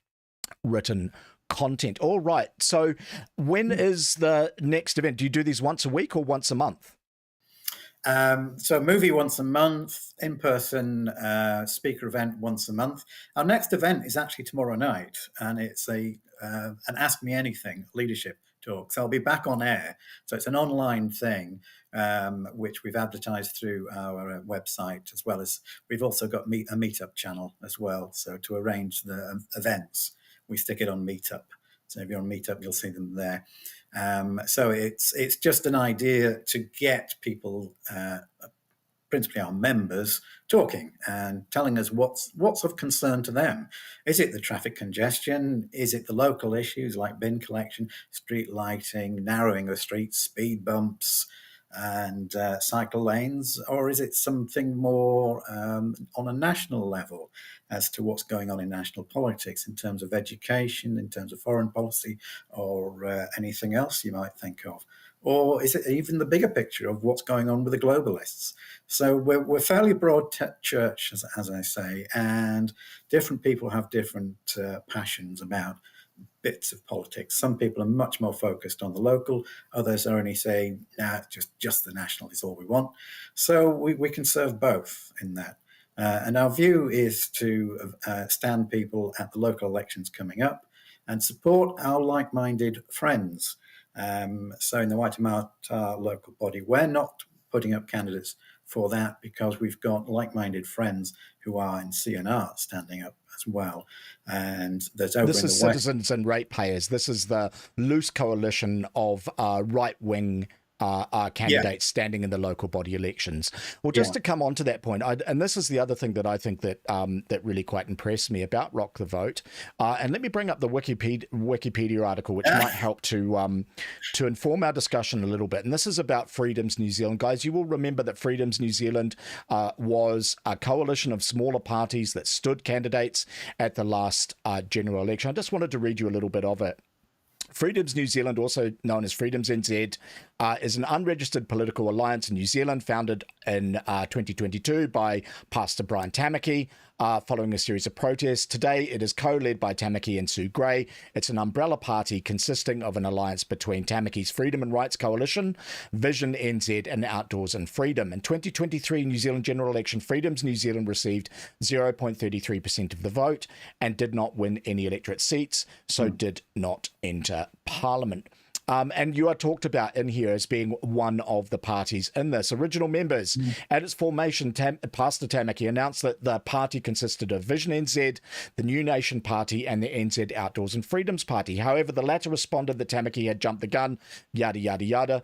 content. All right. So when is the next event? Do you do these once a week or once a month? So movie once a month, in-person speaker event once a month. Our next event is actually tomorrow night, and it's an Ask Me Anything leadership talk. So I'll be back on air. So it's an online thing, which we've advertised through our website, as well as we've also got a meetup channel as well. So to arrange the events, we stick it on Meetup. So if you're on Meetup, you'll see them there. So it's just an idea to get people, principally our members, talking and telling us what's of concern to them. Is it the traffic congestion? Is it the local issues like bin collection, street lighting, narrowing of streets, speed bumps, and cycle lanes? Or is it something more on a national level as to what's going on in national politics in terms of education, in terms of foreign policy, or anything else you might think of? Or is it even the bigger picture of what's going on with the globalists? So we're fairly broad church, as I say, and different people have different passions about bits of politics. Some people are much more focused on the local. Others are only saying, nah, just the national is all we want. So we can serve both in that. And our view is to stand people at the local elections coming up and support our like-minded friends. So in the Waitemata local body, we're not putting up candidates for that because we've got like-minded friends who are in CNR standing up as well. And there's over This in is the West. Citizens and Ratepayers. This is the loose coalition of right-wing candidates standing in the local body elections. Well, just to come on to that point, and this is the other thing that I think that that really quite impressed me about Rock the Vote. And let me bring up the Wikipedia article, which might help to inform our discussion a little bit. And this is about Freedoms New Zealand. Guys, you will remember that Freedoms New Zealand was a coalition of smaller parties that stood candidates at the last general election. I just wanted to read you a little bit of it. Freedoms New Zealand, also known as Freedoms NZ, is an unregistered political alliance in New Zealand founded in 2022 by Pastor Brian Tamaki following a series of protests. Today, it is co-led by Tamaki and Sue Gray. It's an umbrella party consisting of an alliance between Tamaki's Freedom and Rights Coalition, Vision NZ, and Outdoors and Freedom. In 2023 New Zealand general election, Freedoms New Zealand received 0.33% of the vote and did not win any electorate seats, so did not enter Parliament. And you are talked about in here as being one of the parties in this. Original members. At its formation, Pastor Tamaki announced that the party consisted of Vision NZ, the New Nation Party, and the NZ Outdoors and Freedoms Party. However, the latter responded that Tamaki had jumped the gun, yada, yada, yada.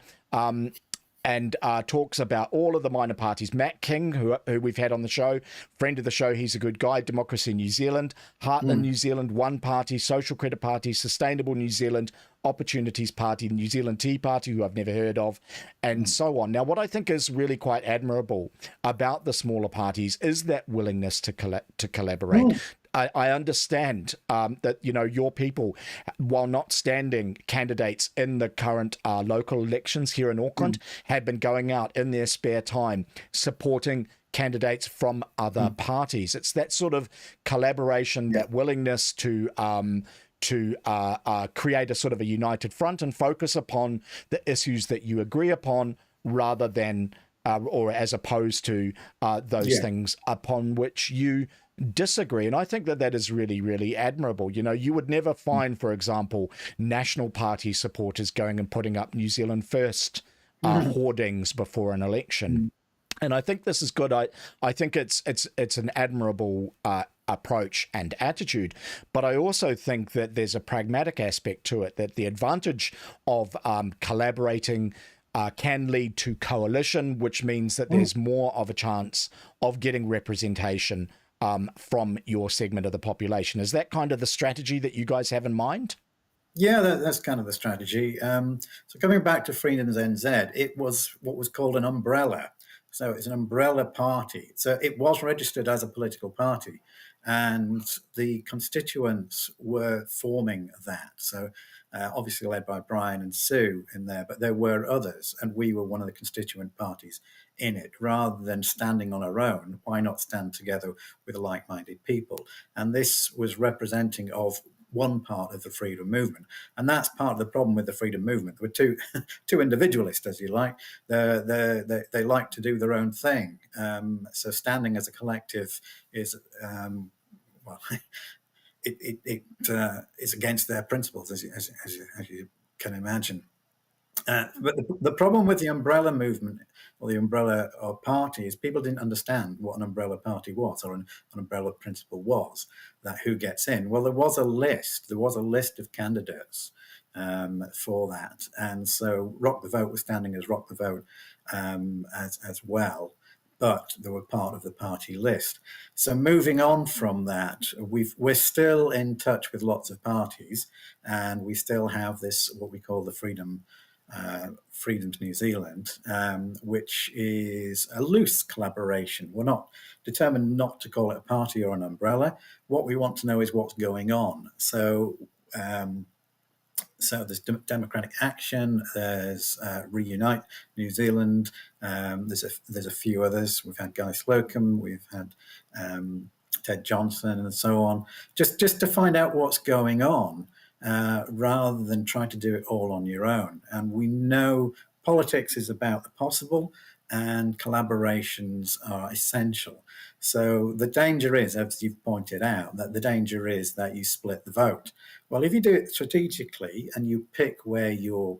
And talks about all of the minor parties. Matt King, who we've had on the show, friend of the show, he's a good guy. Democracy New Zealand, Heartland New Zealand, One Party, Social Credit Party, Sustainable New Zealand, Opportunities Party, New Zealand Tea Party, who I've never heard of, and so on. Now, what I think is really quite admirable about the smaller parties is that willingness to collaborate. I understand that, you know, your people, while not standing candidates in the current local elections here in Auckland, have been going out in their spare time supporting candidates from other parties. It's that sort of collaboration, that willingness to create a sort of a united front and focus upon the issues that you agree upon rather than or as opposed to those things upon which you disagree. And I think that that is really, really admirable. You know, you would never find, for example, National Party supporters going and putting up New Zealand First hoardings before an election. And I think this is good. I think it's an admirable approach and attitude. But I also think that there's a pragmatic aspect to it, that the advantage of collaborating can lead to coalition, which means that there's more of a chance of getting representation from your segment of the population. Is that kind of the strategy that you guys have in mind? Yeah, that's kind of the strategy. So coming back to Freedoms NZ, it was what was called an umbrella. So it's an umbrella party. So it was registered as a political party, and the constituents were forming that. So obviously led by Brian and Sue in there, but there were others, and we were one of the constituent parties in it. Rather than standing on our own, why not stand together with like-minded people? And this was representing of one part of the freedom movement, and that's part of the problem with the freedom movement. We're too individualist, as you like. They like to do their own thing. So standing as a collective is well, it is against their principles, as you can imagine. But the problem with the umbrella movement or the umbrella party is people didn't understand what an umbrella party was or an umbrella principle was, that who gets in. Well, there was a list of candidates for that. And so Rock the Vote was standing as Rock the Vote as well, but they were part of the party list. So moving on from that, we're still in touch with lots of parties, and we still have this, what we call the Freedoms New Zealand, which is a loose collaboration. We're not determined not to call it a party or an umbrella. What we want to know is what's going on. So there's Democratic Action, there's Reunite New Zealand, there's a few others. We've had Guy Slocum, we've had Ted Johnson, and so on. Just to find out what's going on, rather than trying to do it all on your own. And we know politics is about the possible, and collaborations are essential. So the danger is, as you've pointed out, that the danger is that you split the vote. Well, if you do it strategically and you pick where you're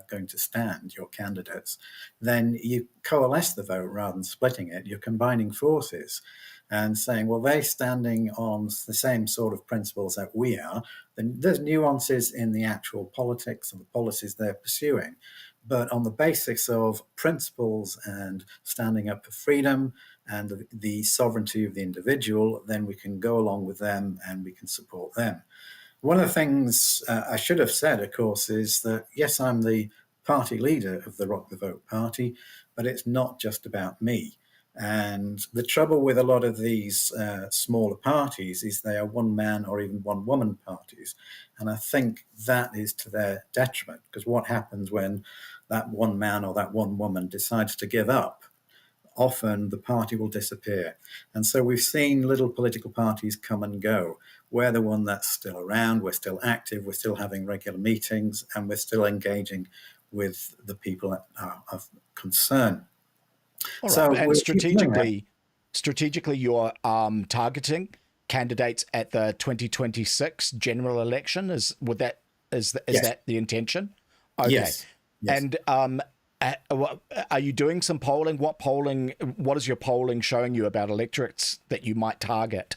going to stand, your candidates, then you coalesce the vote rather than splitting it. You're combining forces and saying, well, they're standing on the same sort of principles that we are. Then there's nuances in the actual politics and the policies they're pursuing. But on the basis of principles and standing up for freedom and the sovereignty of the individual, then we can go along with them and we can support them. One of the things I should have said, of course, is that, yes, I'm the party leader of the Rock the Vote party, but it's not just about me. And the trouble with a lot of these smaller parties is they are one-man or even one-woman parties. And I think that is to their detriment, because what happens when that one man or that one woman decides to give up? Often the party will disappear. And so we've seen little political parties come and go. We're the one that's still around, we're still active, we're still having regular meetings, and we're still engaging with the people that are of concern. All right. And strategically, you're targeting candidates at the 2026 general election. Is Yes. that the intention? Okay. Yes. And are you doing some polling? What is your polling showing you about electorates that you might target?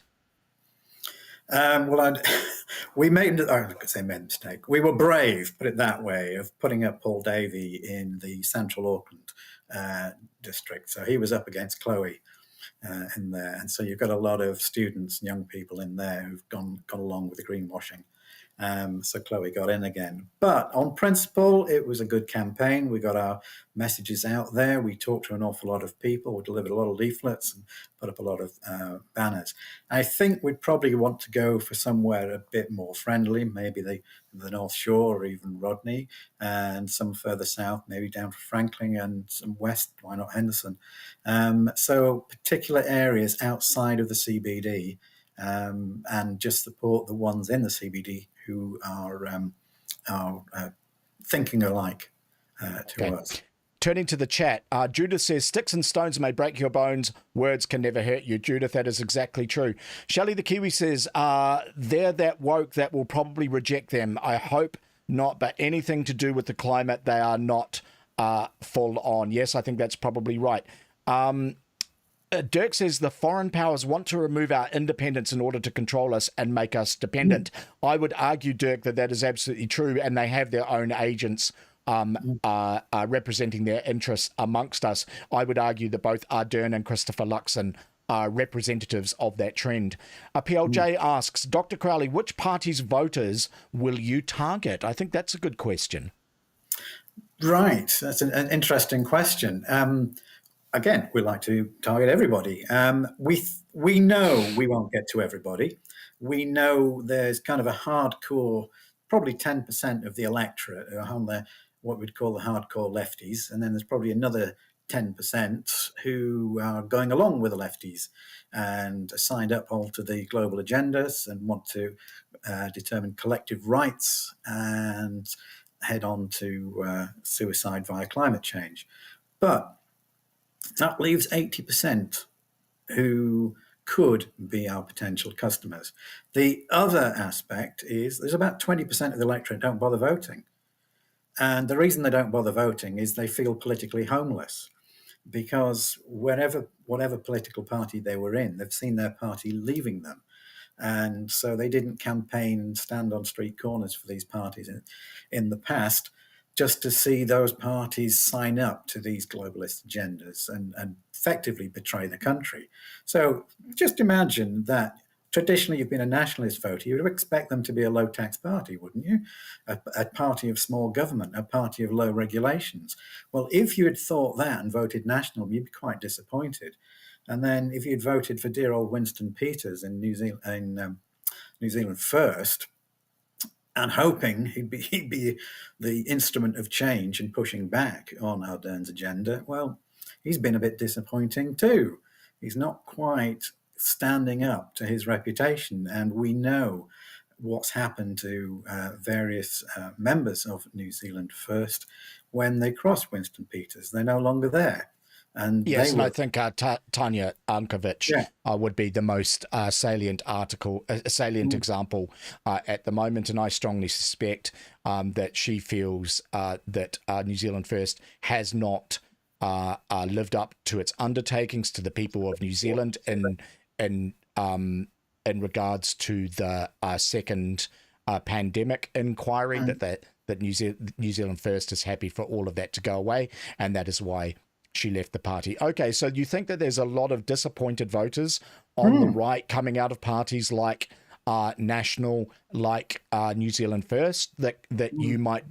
We made a mistake. We were brave, put it that way, of putting up Paul Davey in the Central Auckland district. So he was up against Chloe in there, and so you've got a lot of students and young people in there who've gone along with the greenwashing. So Chloe got in again. But on principle, it was a good campaign. We got our messages out there. We talked to an awful lot of people. We delivered a lot of leaflets and put up a lot of banners. I think we'd probably want to go for somewhere a bit more friendly, maybe the North Shore or even Rodney, and some further south, maybe down to Franklin, and some west, why not Henderson? So particular areas outside of the CBD, and just support the ones in the CBD who are thinking alike to us. Turning to the chat, Judith says, sticks and stones may break your bones, words can never hurt you. Judith, that is exactly true. Shelley the Kiwi says, they're that woke that will probably reject them. I hope not, but anything to do with the climate, they are not full on. Yes, I think that's probably right. Dirk says the foreign powers want to remove our independence in order to control us and make us dependent. I would argue, Dirk, that is absolutely true, and they have their own agents representing their interests amongst us. I would argue that both Ardern and Christopher Luxon are representatives of that trend. PLJ asks, Dr. Crowley, which party's voters will you target? I think that's a good question. Right. That's an interesting question. Again, we like to target everybody. We know we won't get to everybody. We know there's kind of a hardcore, probably 10% of the electorate are on what we'd call the hardcore lefties, and then there's probably another 10% who are going along with the lefties and are signed up all to the global agendas and want to determine collective rights and head on to suicide via climate change. But that leaves 80% who could be our potential customers. The other aspect is there's about 20% of the electorate don't bother voting. And the reason they don't bother voting is they feel politically homeless, because whatever political party they were in, they've seen their party leaving them. And so they didn't campaign and stand on street corners for these parties in the past, just to see those parties sign up to these globalist agendas and effectively betray the country. So just imagine that traditionally you've been a nationalist voter, you would expect them to be a low tax party, wouldn't you? A party of small government, a party of low regulations. Well, if you had thought that and voted national, you'd be quite disappointed. And then if you'd voted for dear old Winston Peters in New Zealand First, and hoping he'd be the instrument of change and pushing back on Ardern's agenda, well, he's been a bit disappointing too. He's not quite standing up to his reputation, and we know what's happened to various members of New Zealand First when they crossed Winston Peters. They're no longer there. And yes, and I think Tanya Ankovic Yeah. Would be the most salient example at the moment, and I strongly suspect that she feels that New Zealand First has not lived up to its undertakings to the people of New Zealand in regards to the second pandemic inquiry. That New Zealand First is happy for all of that to go away, and that is why she left the party. Okay, so you think that there's a lot of disappointed voters on the right coming out of parties like National, like New Zealand First, that you might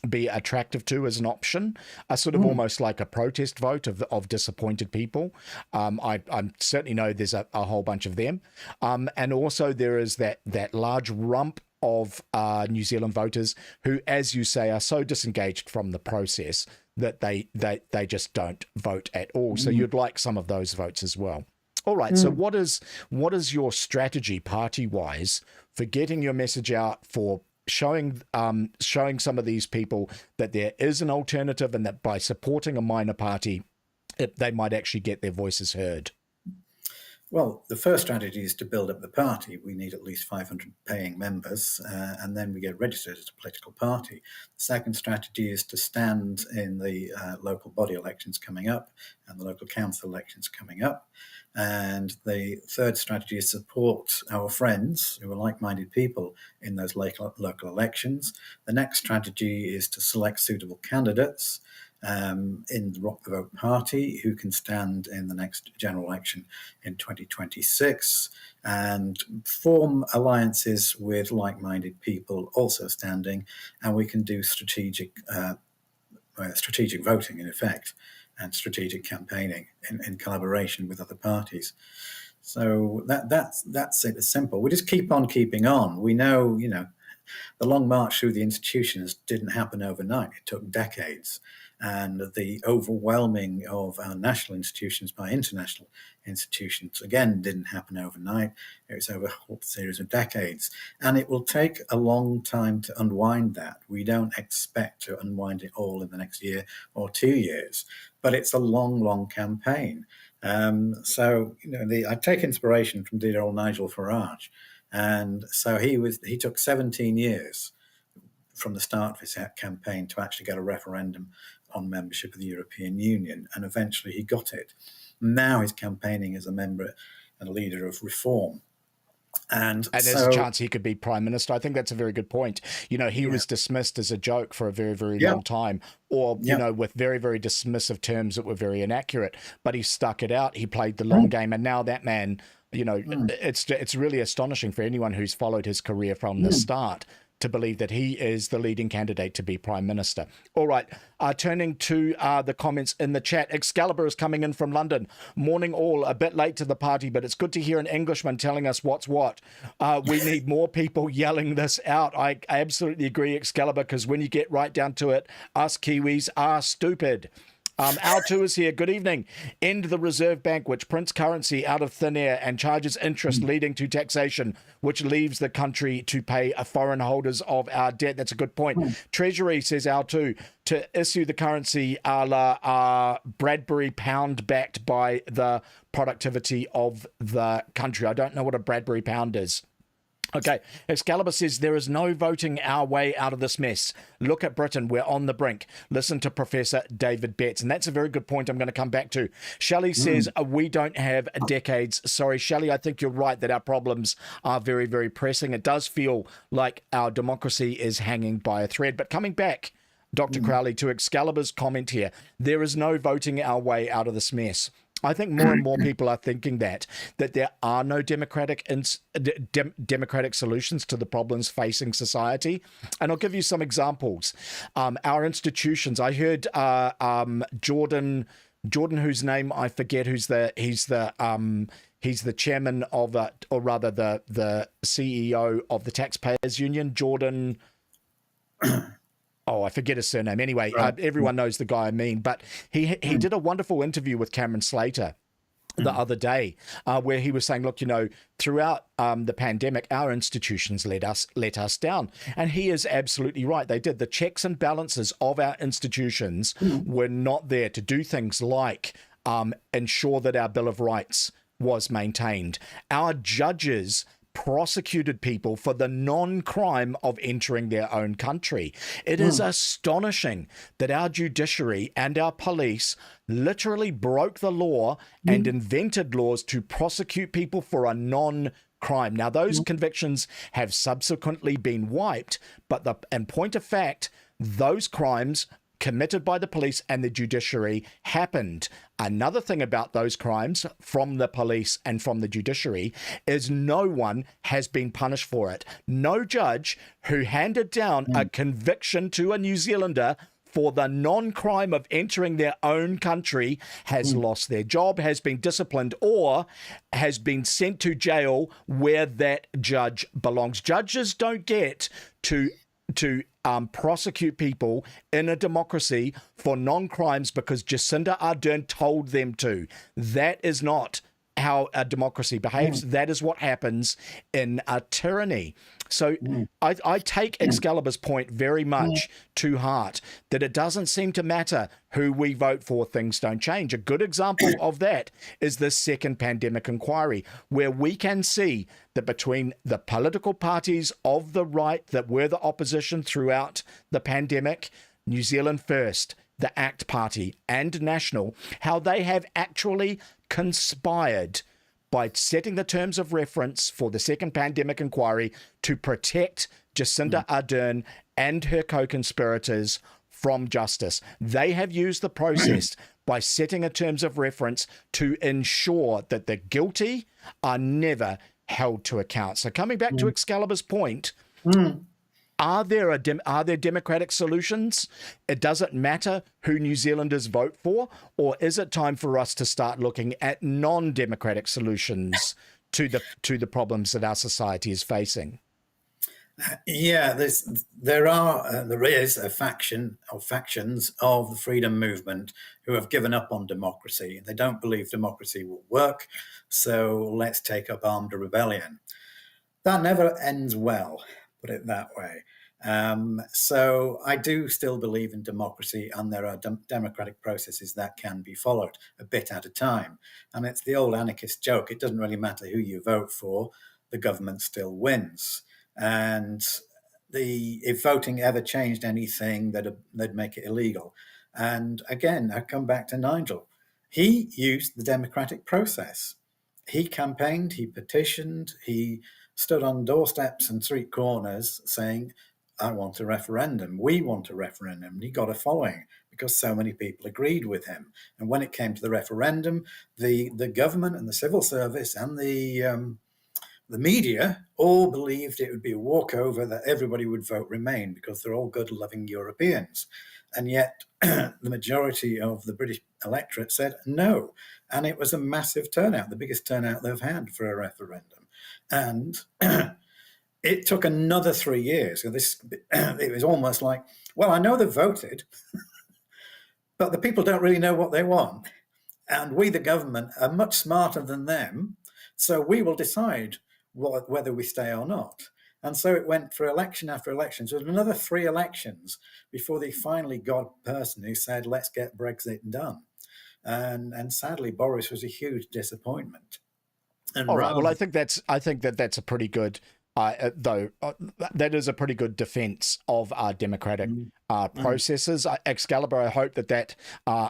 be attractive to as an option, a sort of almost like a protest vote of disappointed people. I certainly know there's a whole bunch of them. And also there is that large rump of New Zealand voters who, as you say, are so disengaged from the process that they just don't vote at all. So you'd like some of those votes as well. All right. So what is your strategy party-wise for getting your message out, for showing some of these people that there is an alternative, and that by supporting a minor party, they might actually get their voices heard? Well, the first strategy is to build up the party. We need at least 500 paying members, and then we get registered as a political party. The second strategy is to stand in the local body elections coming up and the local council elections coming up. And the third strategy is support our friends who are like-minded people in those local elections. The next strategy is to select suitable candidates in the Rock the Vote party who can stand in the next general election in 2026, and form alliances with like-minded people also standing, and we can do strategic voting in effect, and strategic campaigning in collaboration with other parties. So that's it. It's simple. We just keep on keeping on. We know, the long march through the institutions didn't happen overnight. It took decades. And the overwhelming of our national institutions by international institutions, again, didn't happen overnight. It was over a whole series of decades. And it will take a long time to unwind that. We don't expect to unwind it all in the next year or 2 years, but it's a long, long campaign. I take inspiration from dear old Nigel Farage. And so he took 17 years from the start of his campaign to actually get a referendum on membership of the European Union, and eventually he got it. Now he's campaigning as a member and a leader of reform. And there's a chance he could be prime minister. I think that's a very good point. He was dismissed as a joke for a very, very long time, or, with very, very dismissive terms that were very inaccurate, but he stuck it out. He played the long game. And now that man, it's really astonishing for anyone who's followed his career from the start to believe that he is the leading candidate to be prime minister. All right, turning to the comments in the chat. Excalibur is coming in from London. Morning all, a bit late to the party, but it's good to hear an Englishman telling us what's what. We need more people yelling this out. I absolutely agree, Excalibur, because when you get right down to it, us Kiwis are stupid. Al2 is here. Good evening. End the Reserve Bank, which prints currency out of thin air and charges interest leading to taxation, which leaves the country to pay foreign holders of our debt. That's a good point. Treasury, says Al2, to issue the currency a la Bradbury pound backed by the productivity of the country. I don't know what a Bradbury pound is. Okay, Excalibur says there is no voting our way out of this mess. Look at Britain, we're on the brink. Listen to Professor David Betts, and that's a very good point I'm going to come back to. Shelley says we don't have decades. Sorry, Shelley, I think you're right that our problems are very, very pressing. It does feel like our democracy is hanging by a thread. But coming back, Dr. Crowley, to Excalibur's comment here, there is no voting our way out of this mess. I think more and more people are thinking that there are no democratic solutions to the problems facing society. And I'll give you some examples. Our institutions, I heard Jordan, whose name I forget, he's the chairman of, or rather the CEO of the Taxpayers Union, Jordan. Oh, I forget his surname. Anyway, everyone knows the guy I mean. But he did a wonderful interview with Cameron Slater the other day, where he was saying, look, throughout the pandemic, our institutions let us down. And he is absolutely right. They did. The checks and balances of our institutions were not there to do things like ensure that our Bill of Rights was maintained. Our judges prosecuted people for the non-crime of entering their own country. It is astonishing that our judiciary and our police literally broke the law and invented laws to prosecute people for a non-crime. Now, those convictions have subsequently been wiped, but in point of fact, those crimes committed by the police and the judiciary happened. Another thing about those crimes from the police and from the judiciary is no one has been punished for it. No judge who handed down a conviction to a New Zealander for the non-crime of entering their own country has lost their job, has been disciplined, or has been sent to jail where that judge belongs. Judges don't get to prosecute people in a democracy for non-crimes because Jacinda Ardern told them to. That is not how a democracy behaves. That is what happens in a tyranny. So I take Excalibur's point very much to heart, that it doesn't seem to matter who we vote for, things don't change. A good example of that is this second pandemic inquiry, where we can see that between the political parties of the right that were the opposition throughout the pandemic, New Zealand First, the ACT Party, and National, how they have actually conspired by setting the terms of reference for the second pandemic inquiry to protect Jacinda Ardern and her co-conspirators from justice. They have used the process by setting a terms of reference to ensure that the guilty are never held to account. So coming back to Excalibur's point, are there democratic solutions? It doesn't matter who New Zealanders vote for, or is it time for us to start looking at non-democratic solutions to the problems that our society is facing? Yeah, there is a faction or factions of the freedom movement who have given up on democracy. They don't believe democracy will work, so let's take up armed rebellion. That never ends well, put it that way. So I do still believe in democracy, and there are democratic processes that can be followed a bit at a time. And it's the old anarchist joke. It doesn't really matter who you vote for, the government still wins. And if voting ever changed anything, they'd make it illegal. And again, I come back to Nigel. He used the democratic process. He campaigned, he petitioned, he stood on doorsteps and street corners saying, I want a referendum. We want a referendum. And he got a following because so many people agreed with him. And when it came to the referendum, the government and the civil service and the media all believed it would be a walkover, that everybody would vote Remain because they're all good, loving Europeans. And yet the majority of the British electorate said no. And it was a massive turnout, the biggest turnout they've had for a referendum. And it took another 3 years. So it was almost like, well, I know they voted, but the people don't really know what they want. And we, the government, are much smarter than them. So we will decide whether we stay or not. And so it went for election after election. So another 3 elections before they finally got a person who said, let's get Brexit done. And sadly, Boris was a huge disappointment. And all right. Well, I think that's a pretty good though that is a pretty good defense of our democratic processes. Excalibur, I hope that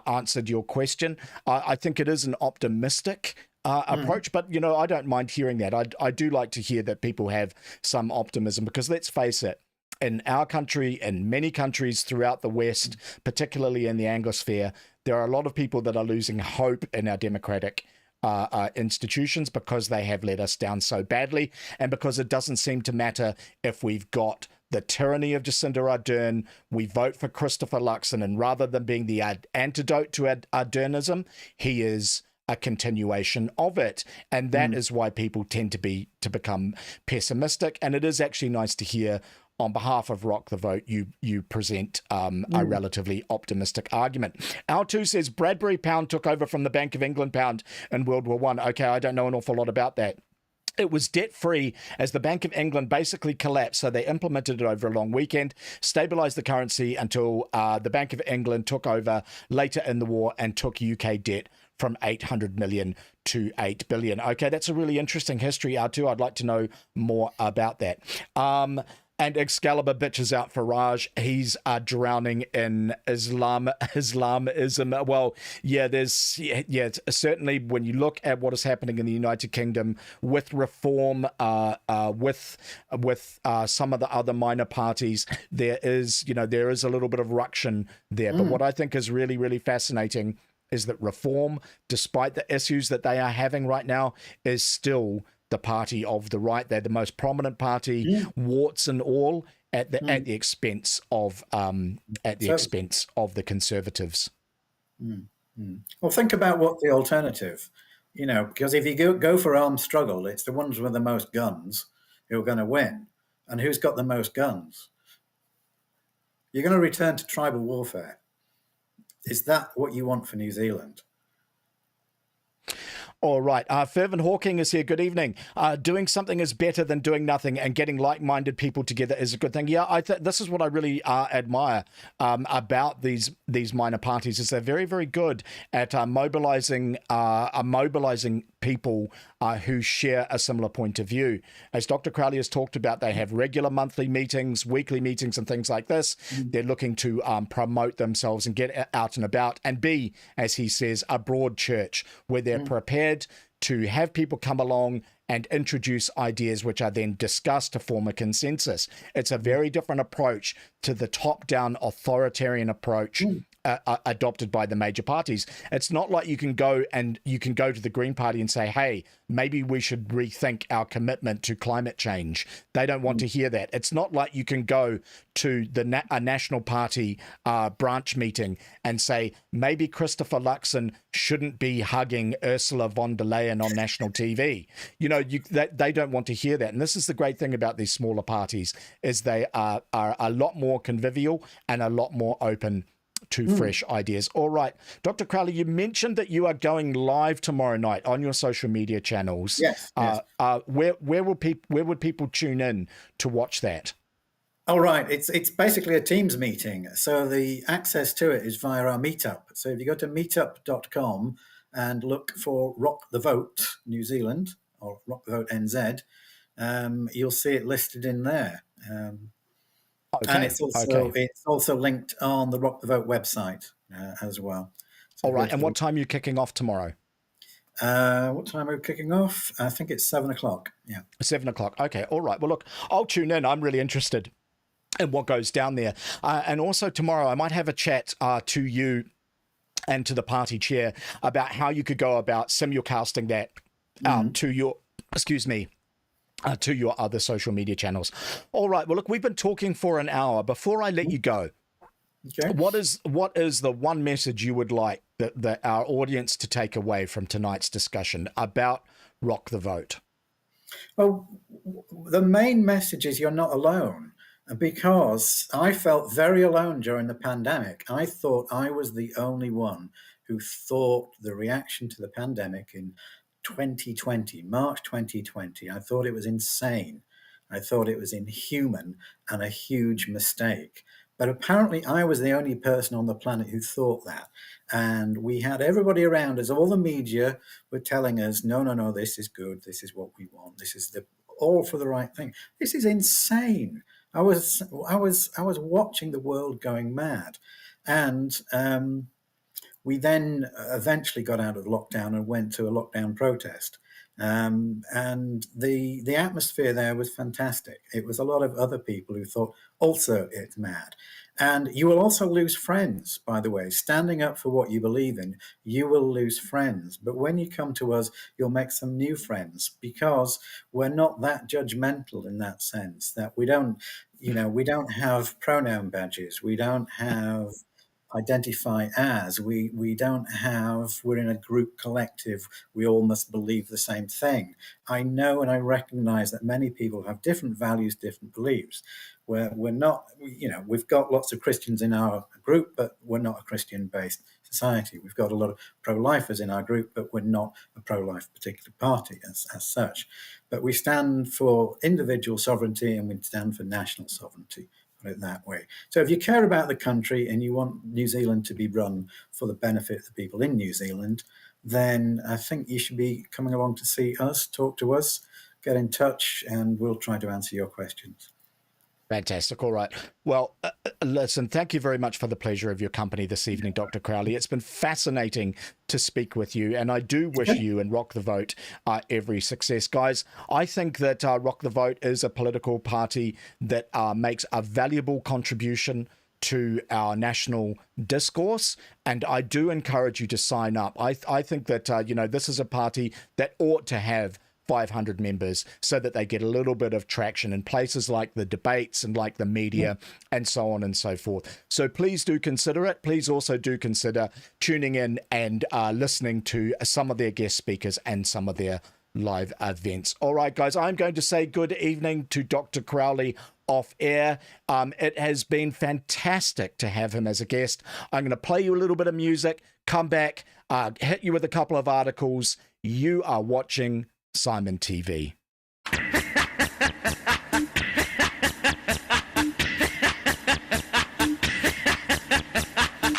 answered your question. I think it is an optimistic approach, but I don't mind hearing that. I do like to hear that people have some optimism, because let's face it, in our country and many countries throughout the West, particularly in the Anglosphere, there are a lot of people that are losing hope in our democratic institutions, because they have let us down so badly, and because it doesn't seem to matter if we've got the tyranny of Jacinda Ardern, we vote for Christopher Luxon, and rather than being the antidote to Ardernism, he is a continuation of it. And that is why people tend to become pessimistic. And it is actually nice to hear, on behalf of Rock the Vote, you present a relatively optimistic argument. Al2 says Bradbury pound took over from the Bank of England pound in World War One. Okay, I don't know an awful lot about that. It was debt-free as the Bank of England basically collapsed, so they implemented it over a long weekend, stabilized the currency until the Bank of England took over later in the war and took UK debt from 800 million to 8 billion. Okay, that's a really interesting history, R2. I'd like to know more about that. And Excalibur bitches out for Raj. He's drowning in Islamism. Well, certainly when you look at what is happening in the United Kingdom with reform, with some of the other minor parties, there is a little bit of ruction there. But what I think is really, really fascinating is that Reform, despite the issues that they are having right now, is still the party of the right. They're the most prominent party, warts and all, at the expense of expense of the Conservatives. Well, think about what the alternative, because if you go for armed struggle, it's the ones with the most guns who are going to win. And who's got the most guns? You're going to return to tribal warfare. Is that what you want for New Zealand? All right. Fervin Hawking is here. Good evening. Doing something is better than doing nothing, and getting like-minded people together is a good thing. Yeah, this is what I really admire about these minor parties, is they're very, very good at mobilizing people who share a similar point of view. As Dr. Crowley has talked about, they have regular monthly meetings, weekly meetings, and things like this. They're looking to promote themselves and get out and about and be, as he says, a broad church where they're prepared to have people come along and introduce ideas which are then discussed to form a consensus. It's a very different approach to the top-down authoritarian approach adopted by the major parties. It's not like you can go to the Green Party and say, hey, maybe we should rethink our commitment to climate change. They don't want to hear that. It's not like you can go to a National Party branch meeting and say, maybe Christopher Luxon shouldn't be hugging Ursula von der Leyen on national TV. They don't want to hear that. And this is the great thing about these smaller parties, is they are a lot more convivial and a lot more open to fresh ideas. All right, Dr. Crowley, you mentioned that you are going live tomorrow night on your social media channels. Yes. Where would people tune in to watch that? All right, it's basically a Teams meeting, so the access to it is via our Meetup. So if you go to meetup.com and look for Rock the Vote New Zealand or Rock the Vote NZ, you'll see it listed in there. Okay. And it's also linked on the Rock the Vote website as well. So all right. And what time are you kicking off tomorrow? What time are we kicking off? I think it's 7:00. Yeah. 7:00. Okay. All right. Well, look, I'll tune in. I'm really interested in what goes down there. And also tomorrow, I might have a chat to you and to the party chair about how you could go about simulcasting that to your, to your other social media channels. All right. Well, look, we've been talking for an hour. Before I let you go, okay, what is the one message you would like that our audience to take away from tonight's discussion about Rock the Vote? Well, the main message is you're not alone, because I felt very alone during the pandemic. I thought I was the only one who thought the reaction to the pandemic in 2020, March 2020, I thought it was insane. I thought it was inhuman and a huge mistake. But apparently I was the only person on the planet who thought that. And we had everybody around us, all the media were telling us, no, this is good. This is what we want. This is all for the right thing. This is insane. I was watching the world going mad, and we then eventually got out of lockdown and went to a lockdown protest. And the atmosphere there was fantastic. It was a lot of other people who thought also it's mad. And you will also lose friends, by the way. Standing up for what you believe in, you will lose friends. But when you come to us, you'll make some new friends, because we're not that judgmental in that sense, that we don't have pronoun badges. We don't have identify as. We don't have, we're in a group collective, we all must believe the same thing. I know and I recognize that many people have different values, different beliefs. We're not, we've got lots of Christians in our group, but we're not a Christian-based society. We've got a lot of pro-lifers in our group, but we're not a pro-life particular party as such. But we stand for individual sovereignty, and we stand for national sovereignty, put it that way. So if you care about the country and you want New Zealand to be run for the benefit of the people in New Zealand, then I think you should be coming along to see us, talk to us, get in touch, and we'll try to answer your questions. Fantastic. All right. Well, listen, thank you very much for the pleasure of your company this evening, Dr. Crowley. It's been fascinating to speak with you, and I do wish you and Rock the Vote every success. Guys, I think that Rock the Vote is a political party that makes a valuable contribution to our national discourse, and I do encourage you to sign up. I think that, this is a party that ought to have 500 members so that they get a little bit of traction in places like the debates and like the media and so on and so forth. So please do consider it. Please also do consider tuning in and listening to some of their guest speakers and some of their live events. All right, guys, I'm going to say good evening to Dr. Crowley off air. It has been fantastic to have him as a guest. I'm going to play you a little bit of music, come back, hit you with a couple of articles. You are watching Simon TV.